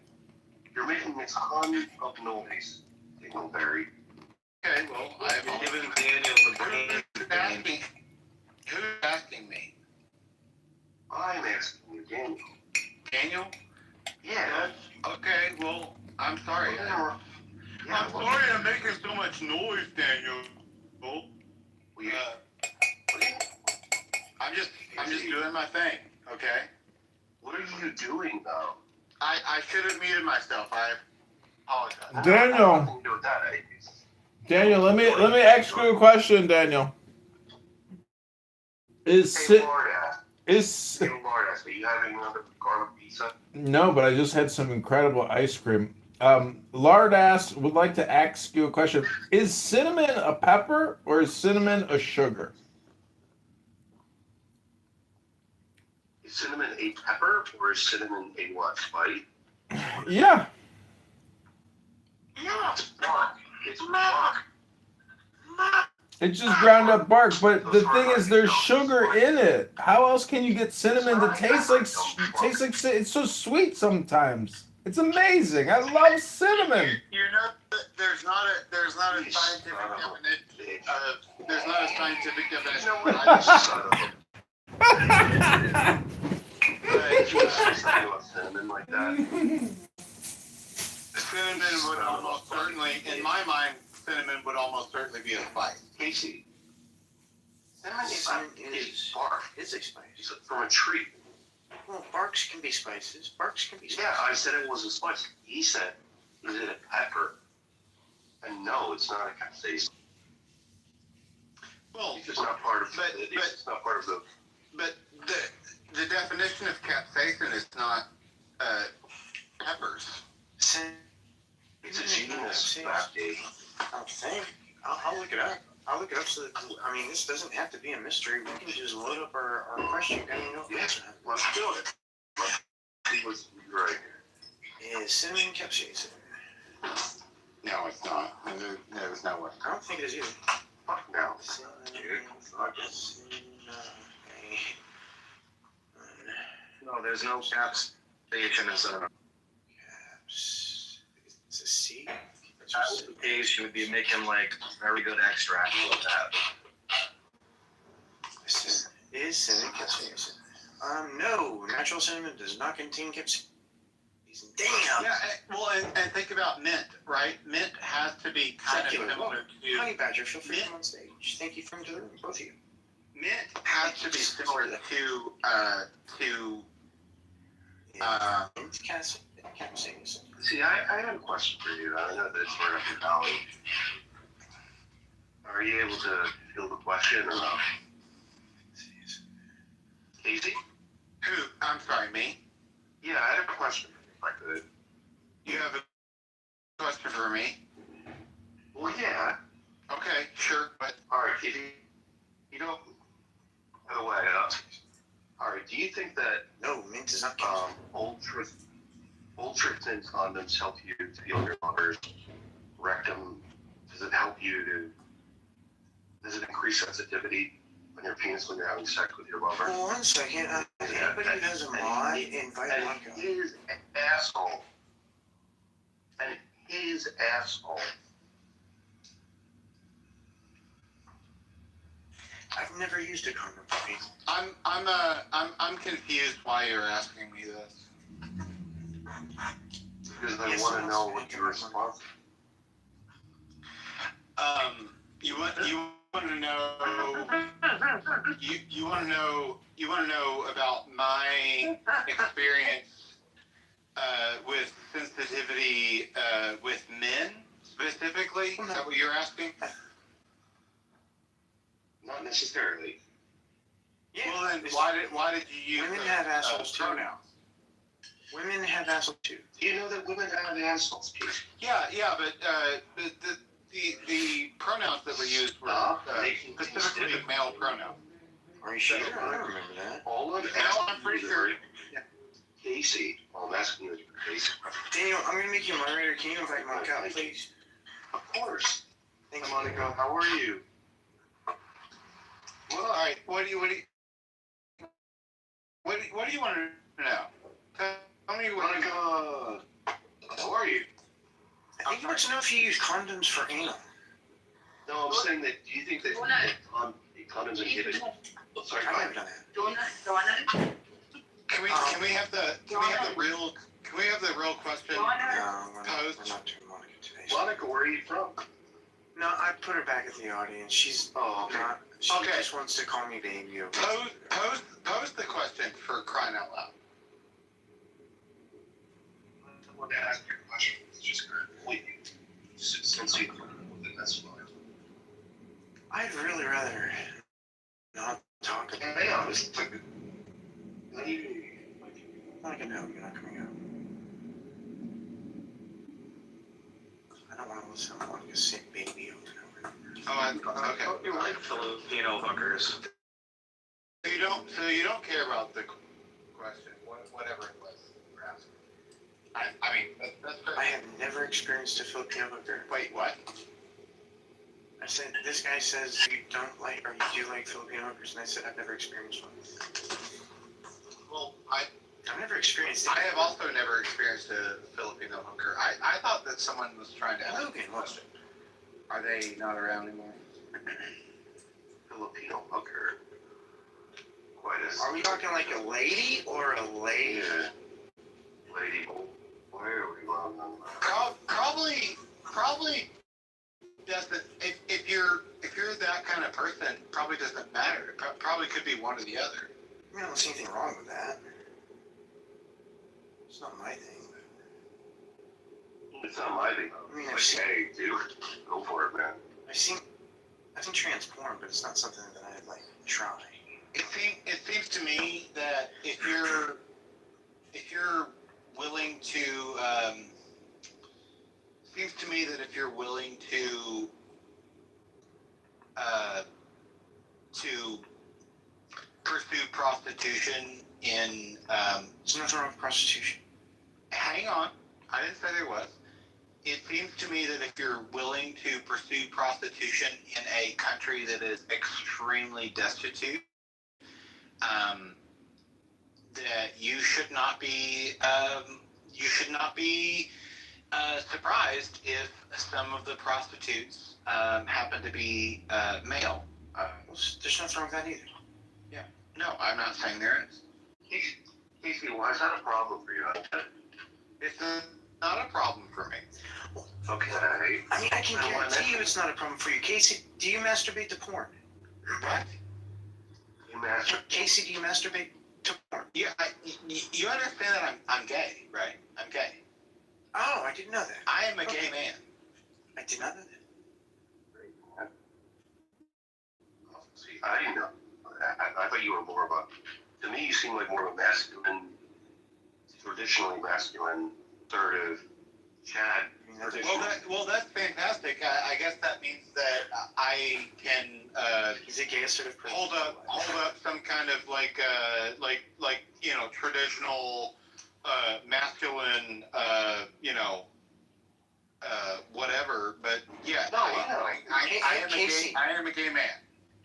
You're making a ton of noise, Dingleberry. Okay, well, I've given Daniel the brain. Who's asking me? I'm asking you, Daniel. Daniel? Yeah. Okay, well, I'm sorry. I'm sorry I'm making so much noise, Daniel. I'm just doing my thing, okay? What are you doing, though? I should have muted myself. I apologize. Daniel. Daniel, let me ask you a question, Daniel. Hey, Lord, are you having another garlic pizza? No, but I just had some incredible ice cream. Lardass would like to ask you a question. Is cinnamon a pepper or is cinnamon a sugar? Is cinnamon a pepper or is cinnamon a what? Spice? Yeah. No, it's bark. It's bark. It's just ground up bark, but the thing is, there's sugar in it. How else can you get cinnamon to taste like it's so sweet sometimes. It's amazing. I love cinnamon. You're not. There's not a scientific definition. There's not a scientific definition. Cinnamon like that. Cinnamon would almost certainly, in my mind, cinnamon would almost certainly be a spice. Casey, cinnamon is bark. It's a spice. It's from a tree. Well, barks can be spices. Barks can be spices. Yeah, I said it was a spice. He said, is it a pepper? And no, it's not a capsaicin. Well, It's not part of it's not part of the. But the definition of capsaicin is not peppers. It's a genus, Bapti. I think. I'll look it up. I'll look it up so that, I mean, this doesn't have to be a mystery. We can just load up our question. I mean, no, Yes, let's do it. He was right here. is cinnamon capsaicin? No, it's not. There's no way. I don't think it is either. Fuck now. No, there's no caps. It's a C? that was the case, you would be making like very good extract with that. Is cinnamon capsaicin? No, natural cinnamon does not contain capsaicin. Damn! Yeah, well, and think about mint, right? Mint has to be kind of similar to... Honey Badger, feel free to come on stage. Thank you for entering, both of you. Mint has to be similar to capsaicin. See, I have a question for you. I know that it's right up your alley. Are you able to feel the question or not? Casey? Who? I'm sorry, me? Yeah, I had a question if I could. You have a question for me? Well, yeah. Okay, sure, but... Alright, if you don't... By the way, alright, do you think that... No, mint is not ultra-thin condoms help you to feel your mother's rectum? Does it help you to... Does it increase sensitivity on your penis when you're having sex with your lover? Well, 1 second. Anybody who has a mod, invite Monica. And his asshole. And his asshole. I've never used a condom for people. I'm confused why you're asking me this. Because I want to know what your response is. You want to know you want to know about my experience with sensitivity with men specifically? Is that what you're asking? Not necessarily. Yeah. Well then, why did you use women have assholes too? pronouns? Women have assholes too. Do you know that women have assholes, Pete? Yeah, but the pronouns that were used were specifically male pronouns. Are you sure? I don't remember that. All of I'm pretty sure. Yeah. Casey, all I'm asking you is Casey. Daniel, I'm gonna make you a moderator. Can you invite Monica out, please? Of course. Thank you. Monica, how are you? Well, all right. What do you want to know? Tell me what. Monica, how are you? I think you want to know if you use condoms for anal. No, I'm saying that. Do you think that condoms inhibit? Sorry, I've never done that. Can we have the real question No, we're posed? not doing Monica today. Monica, where are you from? No, I put her back at the audience. She's not. She just wants to call me baby. Pose the question for crying out loud. I want to ask you a question. It's just going to point you. Since you that's fine. I'd really rather not talk about it. Hey, I'm just like, Monica, no, you're not coming out. I don't want to listen to Monica say baby over and over. Oh, okay. You like Filipino hookers. So you don't care about the question, whatever it was you're asking. I mean, that's fair. I have never experienced a Filipino hooker. Wait, what? I said, this guy says you don't like, or you do like Filipino hookers, and I said, I've never experienced one. Well, I've never experienced it. I have also never experienced a Filipino hooker. I thought that someone was trying to ask Logan, a question. Are they not around anymore? Filipino hooker. Quite a. Are we talking like a lady or a lady? Yeah. Lady. Where are we going? Probably doesn't. If you're that kind of person, probably doesn't matter. It probably could be one or the other. I mean, I don't see anything wrong with that. It's not my thing. It's not my thing. I mean, Hey, dude, go for it, man. I've seen trans porn, but it's not something that I'd like try. It seems to me that if you're willing to pursue prostitution in There's nothing wrong with prostitution. hang on, I didn't say there was. It seems to me that if you're willing to pursue prostitution in a country that is extremely destitute, that you should not be surprised if some of the prostitutes happen to be male. There's nothing wrong with that either. Yeah. No, I'm not saying there is. Casey, why is that a problem for you? It's not a problem for me. Okay. I mean, I can guarantee you it's not a problem for you. Casey, do you masturbate to porn? What? Casey, do you masturbate to porn? Yeah, you understand that I'm gay, right? I'm gay. Oh, I didn't know that. I am a gay man. I did not know that. See, I didn't know. I thought you were more of a. To me, you seem like more of a masculine, traditionally masculine sort of Chad. Well, that's fantastic. I guess that means that I can He's a gay sort of person. hold up some kind of like traditional masculine whatever. But yeah, No, I am a gay man.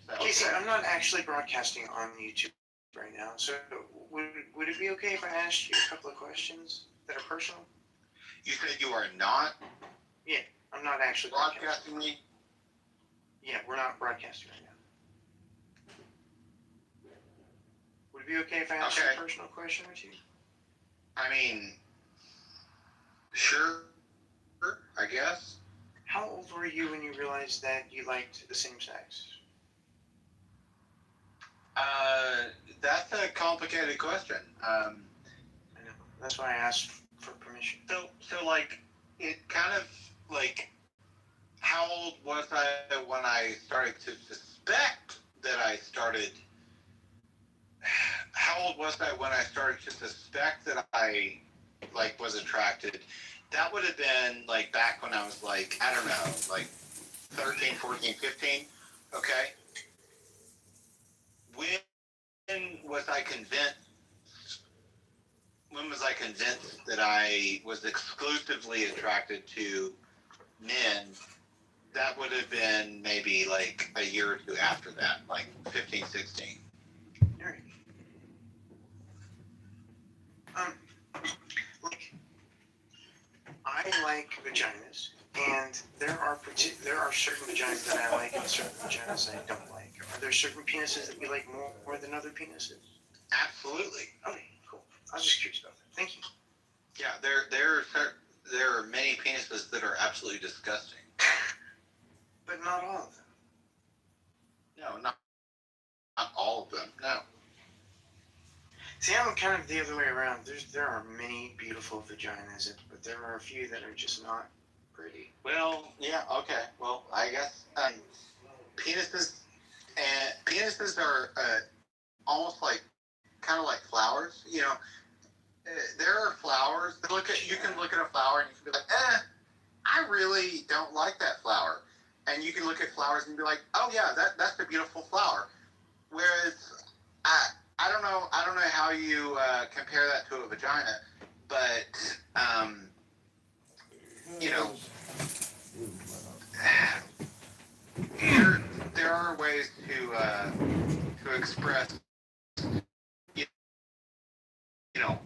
So. Casey, I'm not actually broadcasting on YouTube right now, so would it be okay if I asked you a couple of questions that are personal? You said you are not? Yeah, I'm not actually broadcasting me? Yeah, we're not broadcasting right now. Would it be okay if I asked you a personal question or two? I mean, sure, I guess. How old were you when you realized that you liked the same sex? That's a complicated question. I know. That's why I asked for permission. So like, it kind of like, how old was I when I started to suspect that I started? How old was I when I started to suspect that I like was attracted? That would have been like back when I was like, I don't know, like 13, 14, 15. Okay. When was I convinced that I was exclusively attracted to men? That would have been maybe like a year or two after that, like 15, 16. All right. I like vaginas, and there are certain vaginas that I like and certain vaginas I don't like. Are there certain penises that you like more than other penises? Absolutely. Okay, cool. I was just curious about that. Thank you. Yeah, there are many penises that are absolutely disgusting. But not all of them. No, not all of them. No. See, I'm kind of the other way around. There are many beautiful vaginas, but there are a few that are just not pretty. Well, yeah, okay. Well, I guess penises are almost like kind of like flowers. You know, there are flowers. You can look at a flower and you can be like, I really don't like that flower. And you can look at flowers and be like, oh yeah, that's a beautiful flower. Whereas I don't know how you compare that to a vagina, but you know, there are ways to express you know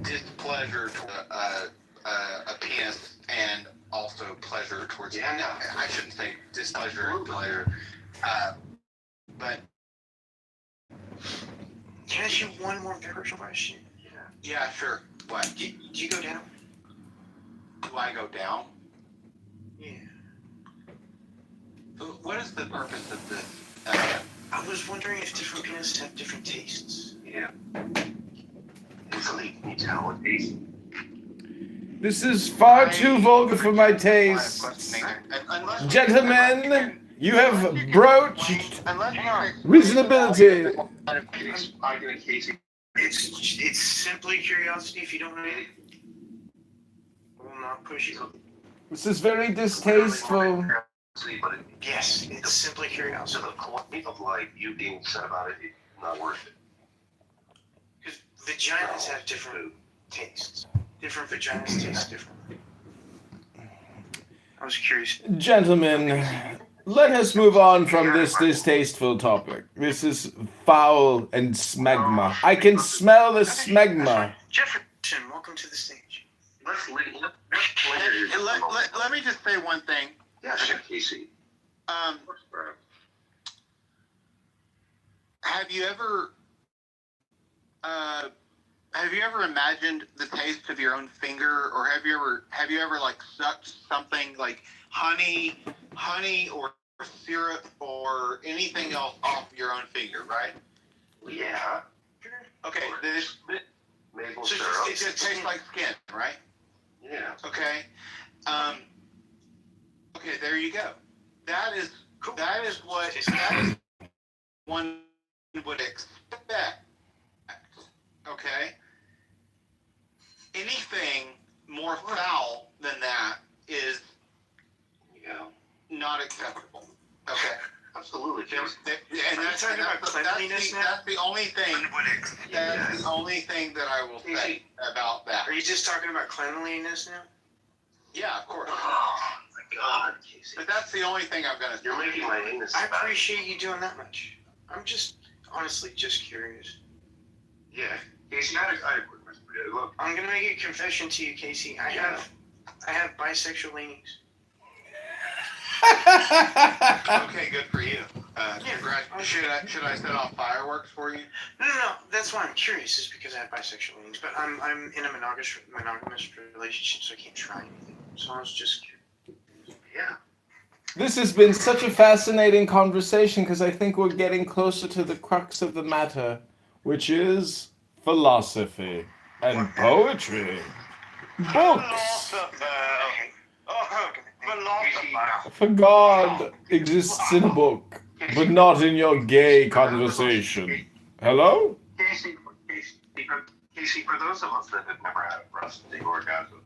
displeasure to a penis and also pleasure towards. Yeah, no, I shouldn't say displeasure and pleasure, but. Can I ask you one more personal question? Yeah, sure. What? Do you go down? Do I go down? Yeah. What is the purpose of this? I was wondering if different penises have different tastes. Yeah. Can you tell what taste? This is far too vulgar for my taste. Gentlemen, you have broached reasonability. It's simply curiosity. If you don't know it, I will not push you. This is very distasteful. Yes, it's simply curiosity. So the quality of life, you being upset about it, it's not worth it. Because vaginas have different tastes. Different vaginas taste differently. I was curious. Gentlemen, let us move on from this distasteful topic. This is foul and smegma. I can smell the smegma. Jefferson, welcome to the stage. Let me just say one thing. Yeah, sure, Casey. Have you ever imagined the taste of your own finger, or have you ever like sucked something like honey or syrup or anything else off your own finger, right? Yeah. Okay, Maple so syrup. it just tastes like skin, right? Yeah. Okay. Okay, there you go. That is what one would expect. Okay. Anything more foul than that is not acceptable. Okay. Absolutely. And that's the only thing. That's the only thing that I will say about that. Are you just talking about cleanliness now? Yeah, of course. Oh my God, Casey. But that's the only thing I'm gonna say. You're making my anus. I appreciate you doing that much. I'm just honestly just curious. Yeah, Casey, I have a quick question for you. Look, I'm gonna make a confession to you, Casey. I have bisexual leanings. Okay, good for you. Congratulations. Should I set off fireworks for you? No. That's why I'm curious. Is because I have bisexual leanings, but I'm in a monogamous relationship, so I can't try anything. So I was just curious. yeah. This has been such a fascinating conversation because I think we're getting closer to the crux of the matter, which is philosophy and poetry. Books. For God exists in a book, but not in your gay conversation. Hello? Casey, for those of us that have never had a breastfeeding orgasm,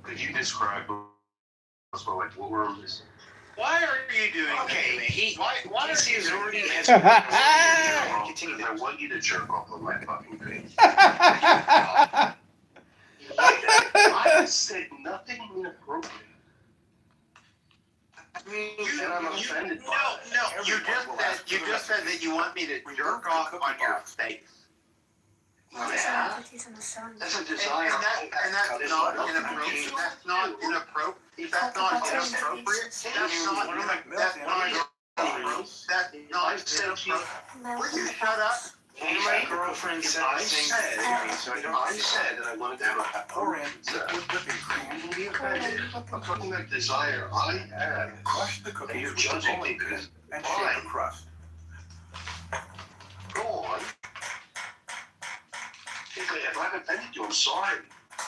could you describe what we're missing? Why are you doing Okay, this to me? Why Casey is already has. Continue. I want you to jerk off on my fucking face. I said nothing inappropriate. I'm offended by it. No. You just said that you want me to jerk off on your face. Yeah. That's a desire. And that's not inappropriate. That's not inappropriate. That's not inappropriate. Will you shut up? One of my girlfriends said the same thing, so I said that I wanted to have a pour-in I'm talking about desire I have. Crush the cookies. And you're judging me because and shake the crust. Go on. If I've offended you, I'm sorry.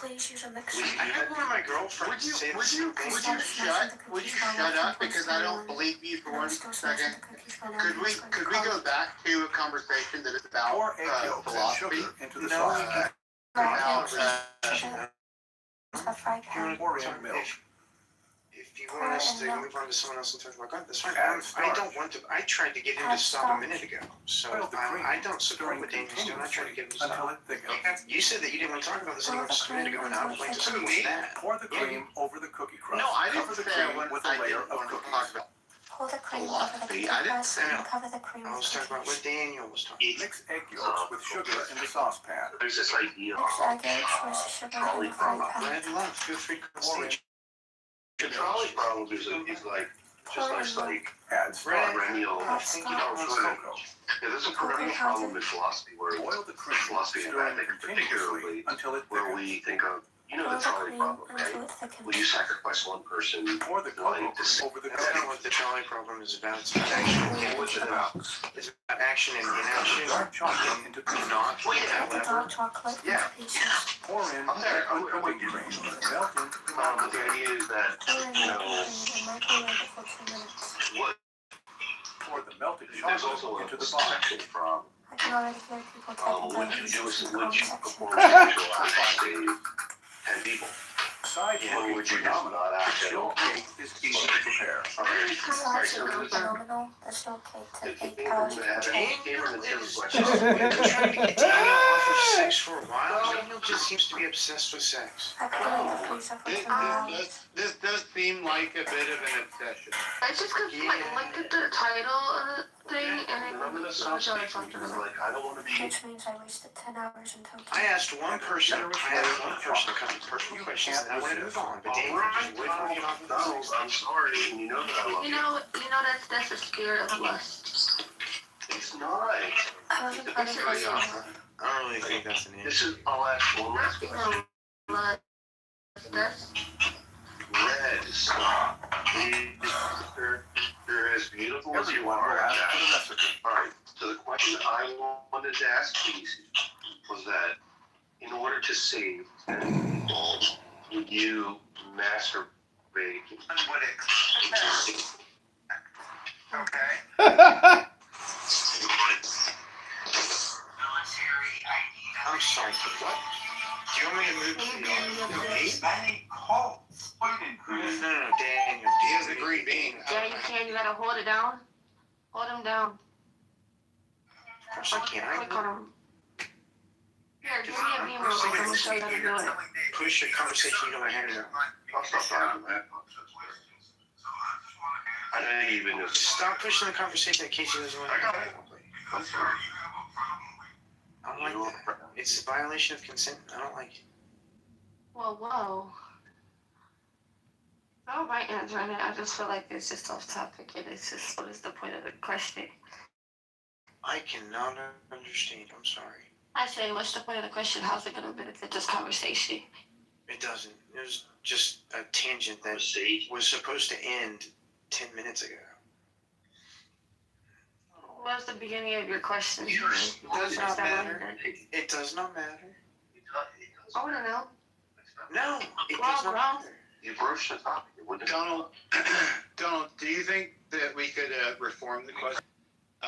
Please use a mixer. I had one of my girlfriends say the Would same you thing. shut up because I don't believe you for 1 second? Could we go back to a conversation that is about Pour egg yolks and philosophy? sugar into the sauce. About Pour in milk. If you want us to move on to someone else and talk about God, that's fine. I don't want to. I tried to get him to stop a minute ago, so I don't support what Daniel's doing. I tried to get him to stop. You said that you didn't want to talk about this anymore just a minute ago, and I would like to support that. Pour the cream over the cookie crust. No, I didn't Cover the say I cream wanted with I a layer didn't of want to cookies. talk about Pour the cream over the cookie crust and cover the cream. I was talking about what Daniel was talking about. Mix egg yolks with sugar in the saucepan. There's this idea Mix egg yolks with sugar in the frying pan. Red love, feel free to Pour in the trolley problem is like just like add perennial cocoa. Yeah, there's a perennial problem in philosophy where Boil the cream, philosophy and stirring ethics continuously particularly until it where thickens. we think of You know the trolley problem, right? Will you sacrifice one person Or the wanting couple to over the That's not what the trolley problem is about. It's about action. what's it about? It's about action and inaction. dark chocolate into Not, Yeah. however. Yeah. pour in I'm there. I'm whipping with you. cream. Melt in. But the idea is that, you know, what, Pour the melted there's also chocolate a into the box. section from I can already hear people typing when down you these do in the when comment you section. perform a sexual act to save 10 people. Side Or looking would you just phenomenal. not act at all? Shortcake is easy to prepare. Okay. Kind of Alright, so actually this phenomenal. The shortcake It took 8 came hours from to the prepare. came from the Tim's We've question. been trying to get Daniel off of sex for a while. Daniel just seems to be obsessed with sex. I could eat a pizza for $2. This does seem like a bit of an obsession. I just could like looked at the title of the thing and then Remember this it was conversation? He was like, I don't want to be. which means I wasted 10 hours in Tokyo. I asked one person a couple personal questions and I wanted to move on, but Daniel just wouldn't get off of the No, sex. I'm sorry, and you know that I love You you. know that's the spirit of lust. It's not. I wasn't part of Very this. awesome. I don't really think that's an This issue. is, I'll ask one last You question. know, lust. That's Red, stop. You're as beautiful as you Everyone are. will ask Jack. for the recipe. Alright, so the question I wanted to ask Casey was that in order to save 10 people, would you masturbate? Okay. I'm sorry, what? Do you want me to move to the No, Daniel. He has a green bean. yeah, you can. You gotta hold it down. Hold him down. Of course I can. Click on him. Here, give me a beamer. I'm gonna show you how to do it. Push a conversation you don't have to. I'll stop talking, man. I didn't even know. Stop pushing the conversation that Casey doesn't want to I got have. it. I'm sorry. I don't like that. It's a violation of consent. I don't like it. Whoa. I don't mind answering it. I just feel like it's just off topic and it's just what is the point of the question? I cannot understand. I'm sorry. I say, what's the point of the question? How's it gonna benefit this conversation? It doesn't. It was just a tangent that See? was supposed to end 10 minutes ago. What was the beginning of your question? It does not matter. It does not matter. I wanna know. No, it Wrong, does not wrong. matter. You broached the topic. It wouldn't have. Donald, do you think that we could reform the question?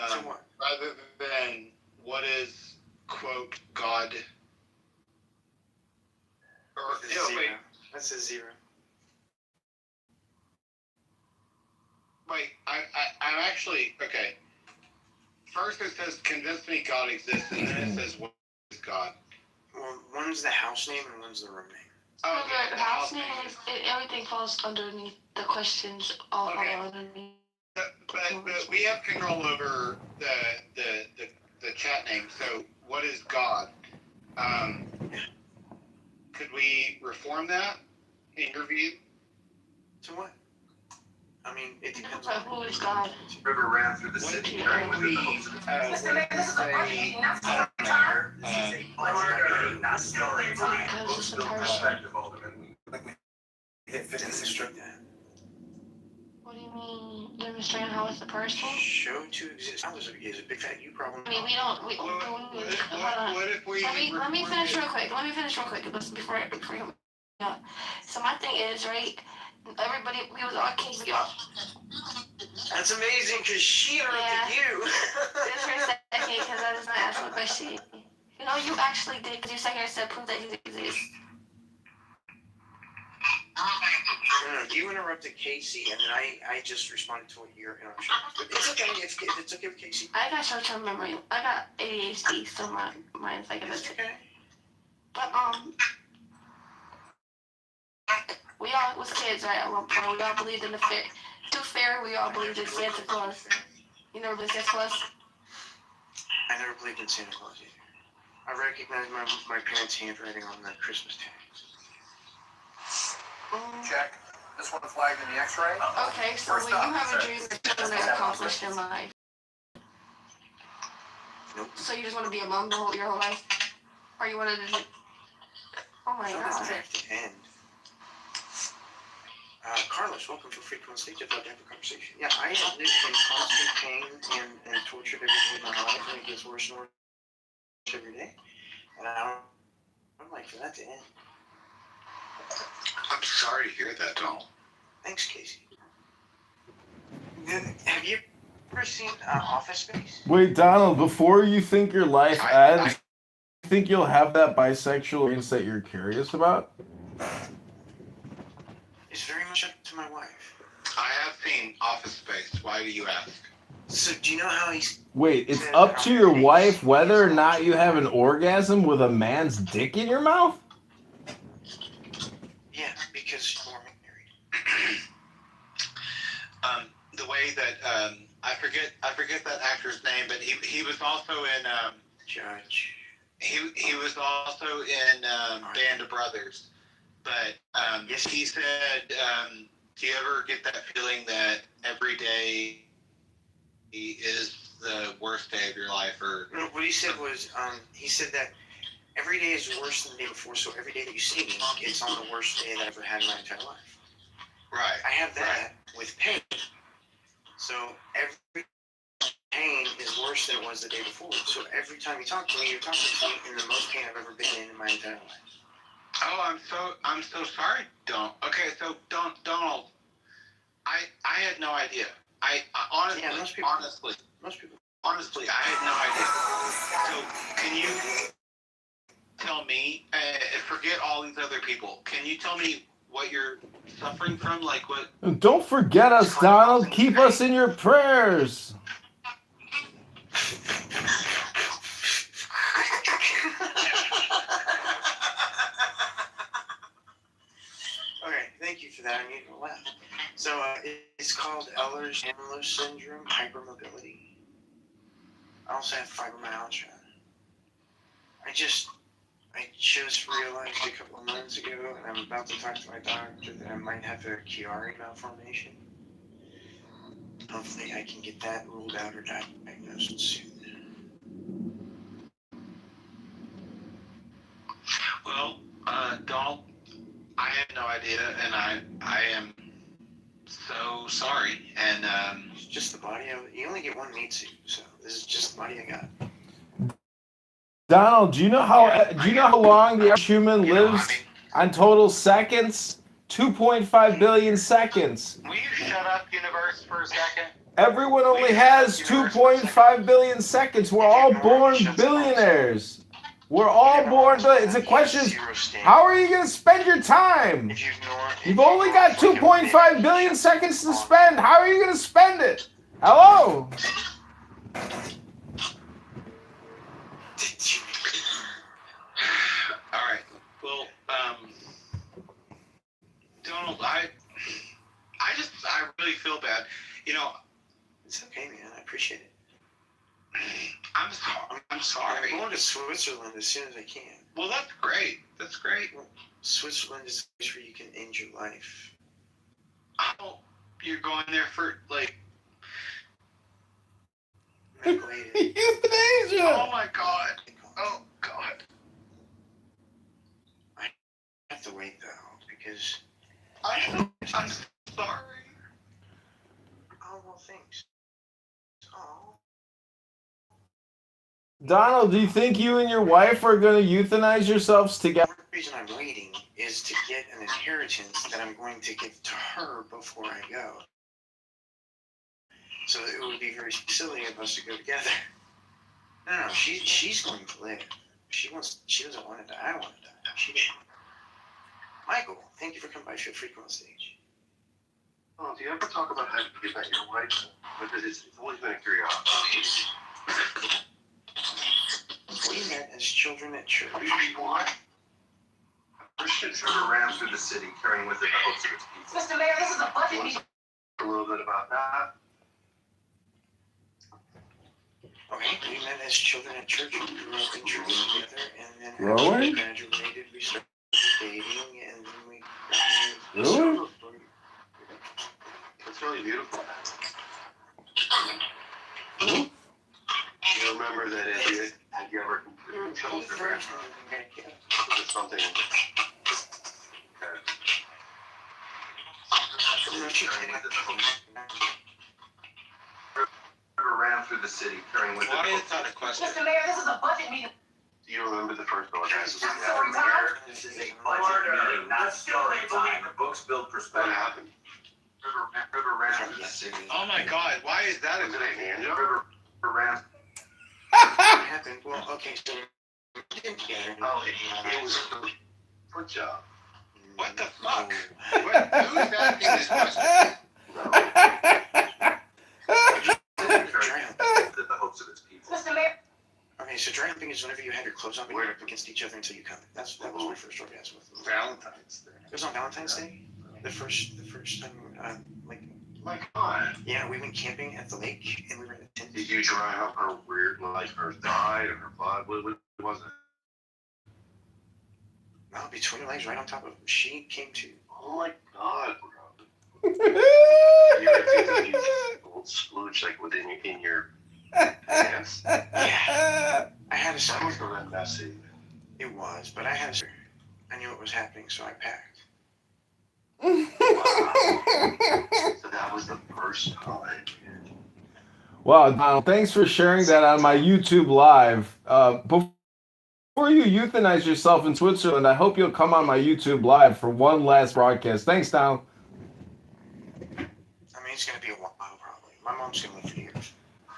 So what? Rather than what is, quote, God? Or, That's a no, zero. wait, That's a zero. I'm actually, okay. First it says, convince me God exists, and then it says, what is God? Well, one's the house name and one's the room name. So Okay, the house name is everything falls underneath the questions all Okay. fall underneath. But we have control over the chat name, so what is God? Could we reform that, in your view? So what? I mean, it depends But on who is God? River ran through the What city. if we, Because it's a person. demonstrate that. What do you mean demonstrating how it's a person? Show to exist. That was a big fat you problem. I mean, we don't. Hold on. what if we? Let me finish real quick. Listen, before you. Yeah. So my thing is, right? Everybody, we was all kids. We all. That's amazing because she interrupted you. Just for a second, because I was not asking a question. You know, you actually did, because you sat here and said, prove that he exists. No, you interrupted Casey, and then I just responded to what your interruption was. But it's okay. It's okay with Casey. I got short-term memory. I got ADHD, so my mind's like a It's bit. okay. But we all was kids, right? At one point, we all believed in the tooth fairy. We all believed in Santa Claus. You never believed in Santa Claus? I never believed in Santa Claus either. I recognize my parents' handwriting on the Christmas tags. Check. This one flagged in the X-ray. Okay, so when you have a dream that you want to accomplish in life, Nope. so you just want to be a mom your whole life? Or you want to just... Oh my So let's God. track to end. Carlos, welcome to Freak on Stage. I'd love to have a conversation. Yeah, I have lived in constant pain and tortured every day of my life, and it gets worse and worse every day. And I'd like for that to end. I'm sorry to hear that, Donald. Thanks, Casey. Have you ever seen Office Space? Wait, Donald, before you think your life ends, you think you'll have that bisexual experience that you're curious about? It's very much up to my wife. I have seen Office Space. Why do you ask? So do you know how he's... Wait, it's up to your wife whether or not you have an orgasm with a man's dick in your mouth? Yeah, because we're married. The way that I forget that actor's name, but he was also in Judge. he was also in Band of Brothers. But Yes. he said, do you ever get that feeling that every day is the worst day of your life? Or No, what he said was, he said that every day is worse than the day before, so every day that you see me, it's on the worst day that I've ever had in my entire life. right? I have that with pain. So every pain is worse than it was the day before. So every time you talk to me, you're talking to me in the most pain I've ever been in my entire life. Oh, I'm so sorry. So Donald, I had no idea. I honestly, Yeah, most people. honestly, I had no idea. So can you tell me? Forget all these other people. Can you tell me what you're suffering from? Like what? Don't forget us, Donald. Keep us in your prayers. Okay, thank you for that. I need to laugh. So it's called Ehlers-Danlos syndrome, hypermobility. I also have fibromyalgia. I just realized a couple of months ago, and I'm about to talk to my doctor, that I might have a Chiari malformation. Hopefully I can get that ruled out or diagnosed soon. Well, Donald, I had no idea, and I am so sorry. And It's just the body. You only get one meat suit, so this is just the body I got. Donald, do you know how long the average human lives on total seconds? 2.5 billion seconds. will you shut up, universe, for a second? Everyone only has 2.5 billion seconds. We're all born billionaires. We're all born billionaires. The question is, how are you going to spend your time? You've only got 2.5 billion seconds to spend. How are you going to spend it? Hello? All right. Well, Donald, I really feel bad. You know, It's okay, man. I appreciate it. I'm sorry. I'm going to Switzerland as soon as I can. Well, that's great. Switzerland is a place where you can end your life. Oh, you're going there for like Medical aid. Euthanasia! Oh my God. Oh God. I have to wait though, because I'm sorry. oh well, thanks. Oh. Donald, do you think you and your wife are going to euthanize yourselves together? The reason I'm waiting is to get an inheritance that I'm going to give to her before I go. So it would be very silly of us to go together. No, she's going to live. She doesn't want to die. I want to die. She didn't. Michael, thank you for coming by. Feel free to come on stage. Oh, do you ever talk about how you met your wife? Because it's always been a curiosity. We met as children at church. What? A Christian sugar ran through the city carrying with it the hopes of its people. Mr. Mayor, this is a budget meeting. A little bit about that. Okay, we met as children at church. We grew up in church together, and then Growing? after we graduated, we started dating, and then we got married. Really? It's really beautiful. You remember that had you ever considered children? Something ran through the city carrying with Why is that a question? Mr. Mayor, this is a budget meeting. Do you remember the first order? That's story time. This is a budget meeting, not story time. The books build perspective. What happened? River ran through the city. Oh my God! Why is that Was it a hand job? River ran. What happened? Well, okay, so Oh, it was a foot job. What the fuck? Who's asking this question? The hopes of its people. Mr. Mayor. okay, so dry humping is whenever you have your clothes on and you're up against each other until you come. That was my first orgasm with them. Valentine's Day. It was on Valentine's Day. The first time, like, My God. yeah, we went camping at the lake and we were in a tent. Did you dry up her weird, like her thigh or her butt? What was it? No, between her legs, right on top of. She came to. Oh my God, bro. You ever do these little splooge like within in your pants? Yeah. I had a That must scare. have been messy. It was, but I had a scare. I knew what was happening, so I packed. So that was the first time. Wow, Donald, thanks for sharing that on my YouTube live. Before you euthanize yourself in Switzerland, I hope you'll come on my YouTube live for one last broadcast. Thanks, Donald. I mean, it's gonna be a while, probably. My mom's gonna live for years.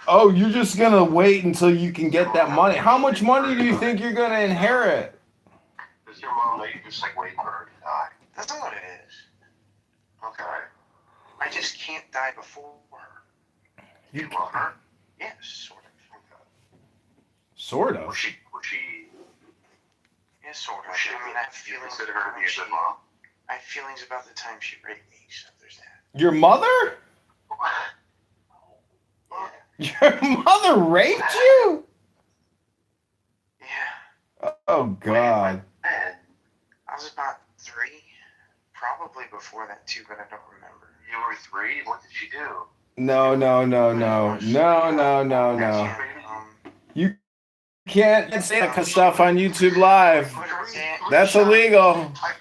Oh, you're just gonna wait until you can get that money. How much money do you think you're gonna inherit? Does your mom let you just like wait for her to die? That's not what it is. Okay. I just can't die before her. You love her? Yes, sort of. Okay. Sort of. Was she Yes, sort of. was she I mean, I have you feelings. consider her to be a good mom? I have feelings about the time she raped me, so there's that. Your mother? Yeah. Your mother raped you? Yeah. Oh, God. And I was about 3. Probably before that, too, but I don't remember. you were 3? What did she do? No. You can't say that stuff on YouTube Live. That's illegal. I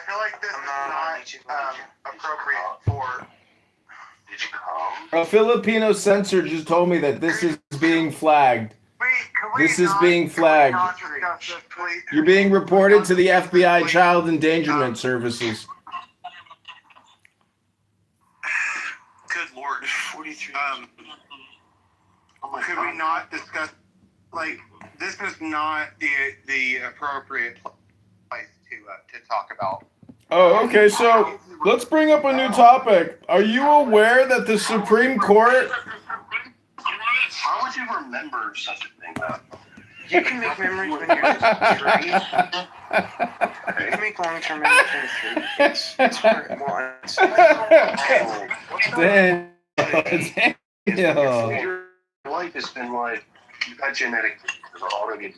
feel like this is not appropriate for. Did you come? A Filipino censor just told me that this is being flagged. This is being flagged. You're being reported to the FBI Child Endangerment Services. Good Lord. 43. Could we not discuss, like, this is not the appropriate place to talk about. Oh, okay, so let's bring up a new topic. Are you aware that the Supreme Court... How would you remember such a thing, though? You can make memories when you're 3. You can make long-term memories when you're 3. It's hard. Well, Damn. Your life has been like, you've had genetic already,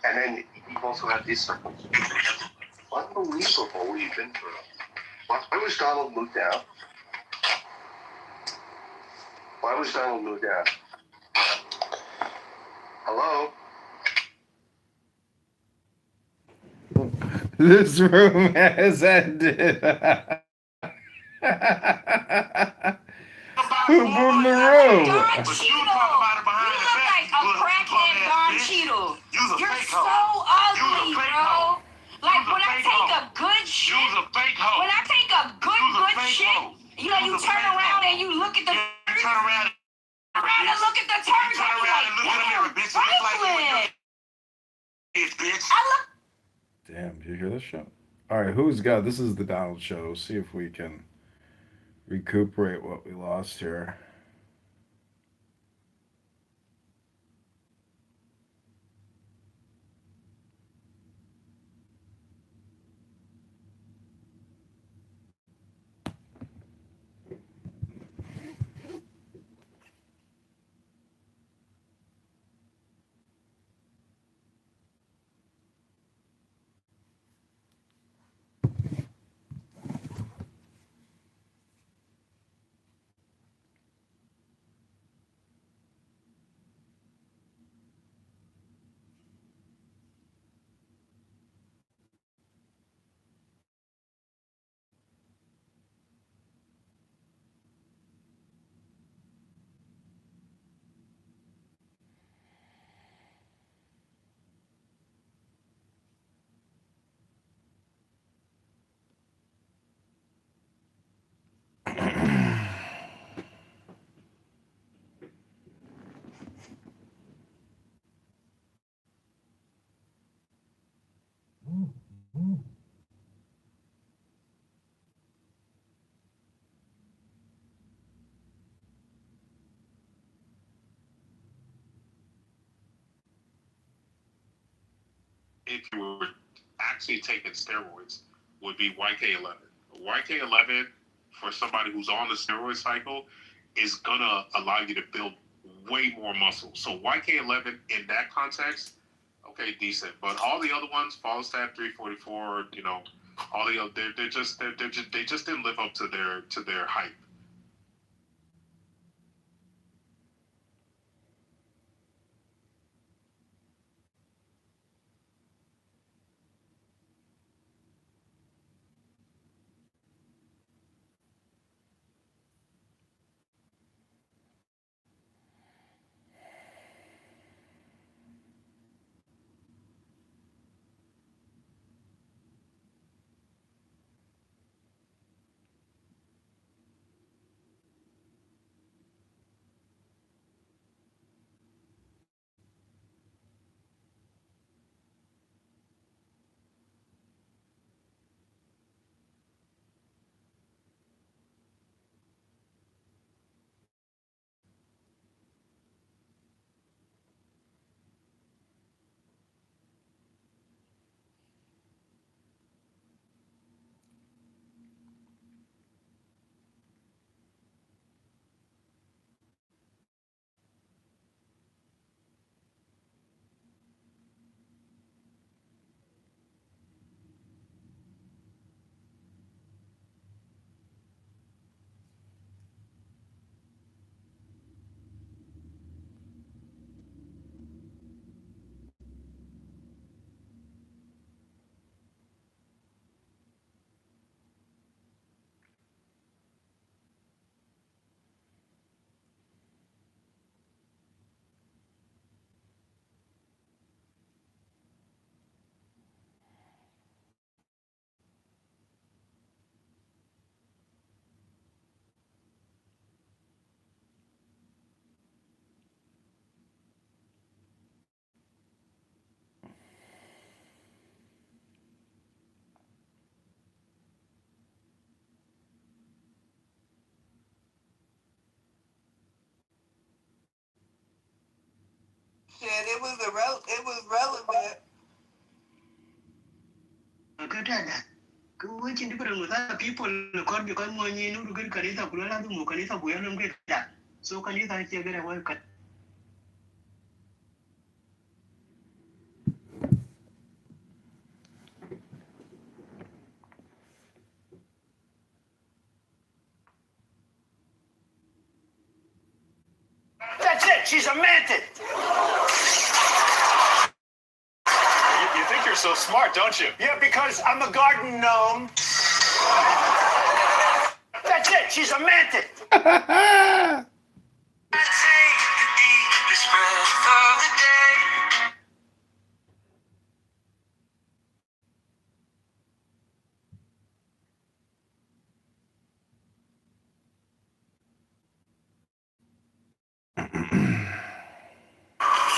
and then you've also had these circumstances. Unbelievable what you've been through. Why was Donald moved out? Why was Donald moved out? Hello? This room has ended. Who boomed the room? Don Cheadle! You look like a crackhead Don Cheadle. You're so ugly, bro. Like, when I take a good shit, when I take a good shit, you know, you turn around and you look at the... You turn around and look at the turns. You turn around and look at the mirror, bitch. I look... Damn, did you hear this shit? All right, who's got... This is the Donald Show. See if we can recuperate what we lost here. if you were actually taking steroids would be YK11. YK11 for somebody who's on the steroid cycle is gonna allow you to build way more muscle. So YK11 in that context, okay, decent. But all the other ones, Follistat 344, you know, all the other, they just didn't live up to their hype. It was relevant. Katana. Kuwachin different with other people record because when you know good kanisa kulala mu kanisa buyana mgeta. So kanisa chegera wa kat. That's it. She's a mantis. You think you're so smart, don't you? Yeah, because I'm a garden gnome. That's it. She's a mantis.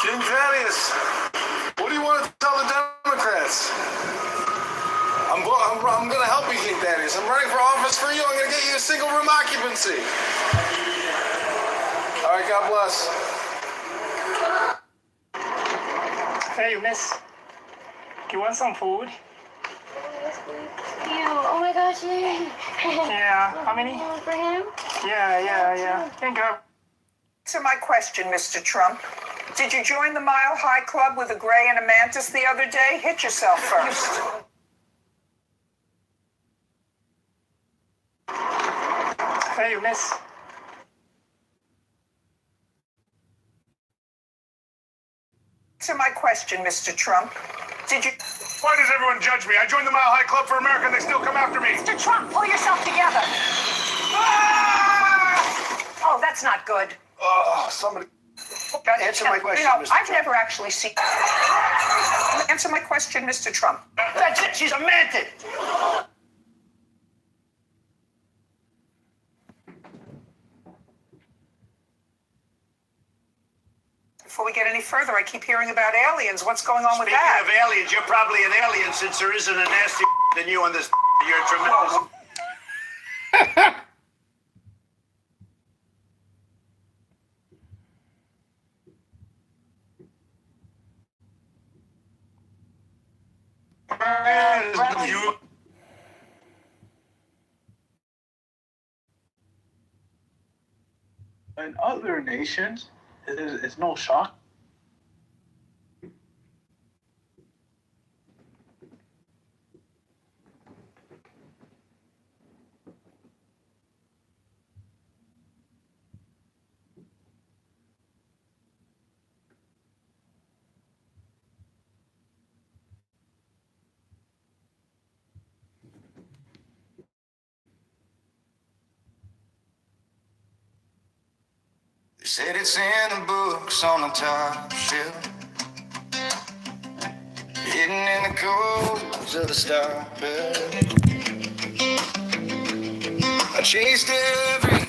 Shinzanius, what do you want to tell the Democrats? I'm going to help you, King Thaddeus. I'm running for office for you. I'm going to get you a single room occupancy. All right, God bless. Hey, miss. You want some food? Ew, oh my gosh, yay. Yeah, how many? For him? Yeah. Thank you. To my question, Mr. Trump. Did you join the Mile High Club with a gray and a mantis the other day? Hit yourself first. Hey, miss. To my question, Mr. Trump. Did you... Why does everyone judge me? I joined the Mile High Club for America and they still come after me. Mr. Trump, pull yourself together. Ah! Oh, that's not good. Somebody... Answer my question, Mr. I've Trump. never actually seen... Answer my question, Mr. Trump. That's it. She's a mantis. Before we get any further, I keep hearing about aliens. What's going on with that? Speaking of aliens, you're probably an alien since there isn't a nasty than you on this. You're a tremendous. In other nations, it's no shock. They said it's in the books on the top shelf, hidden in the codes of the star belt. I chased every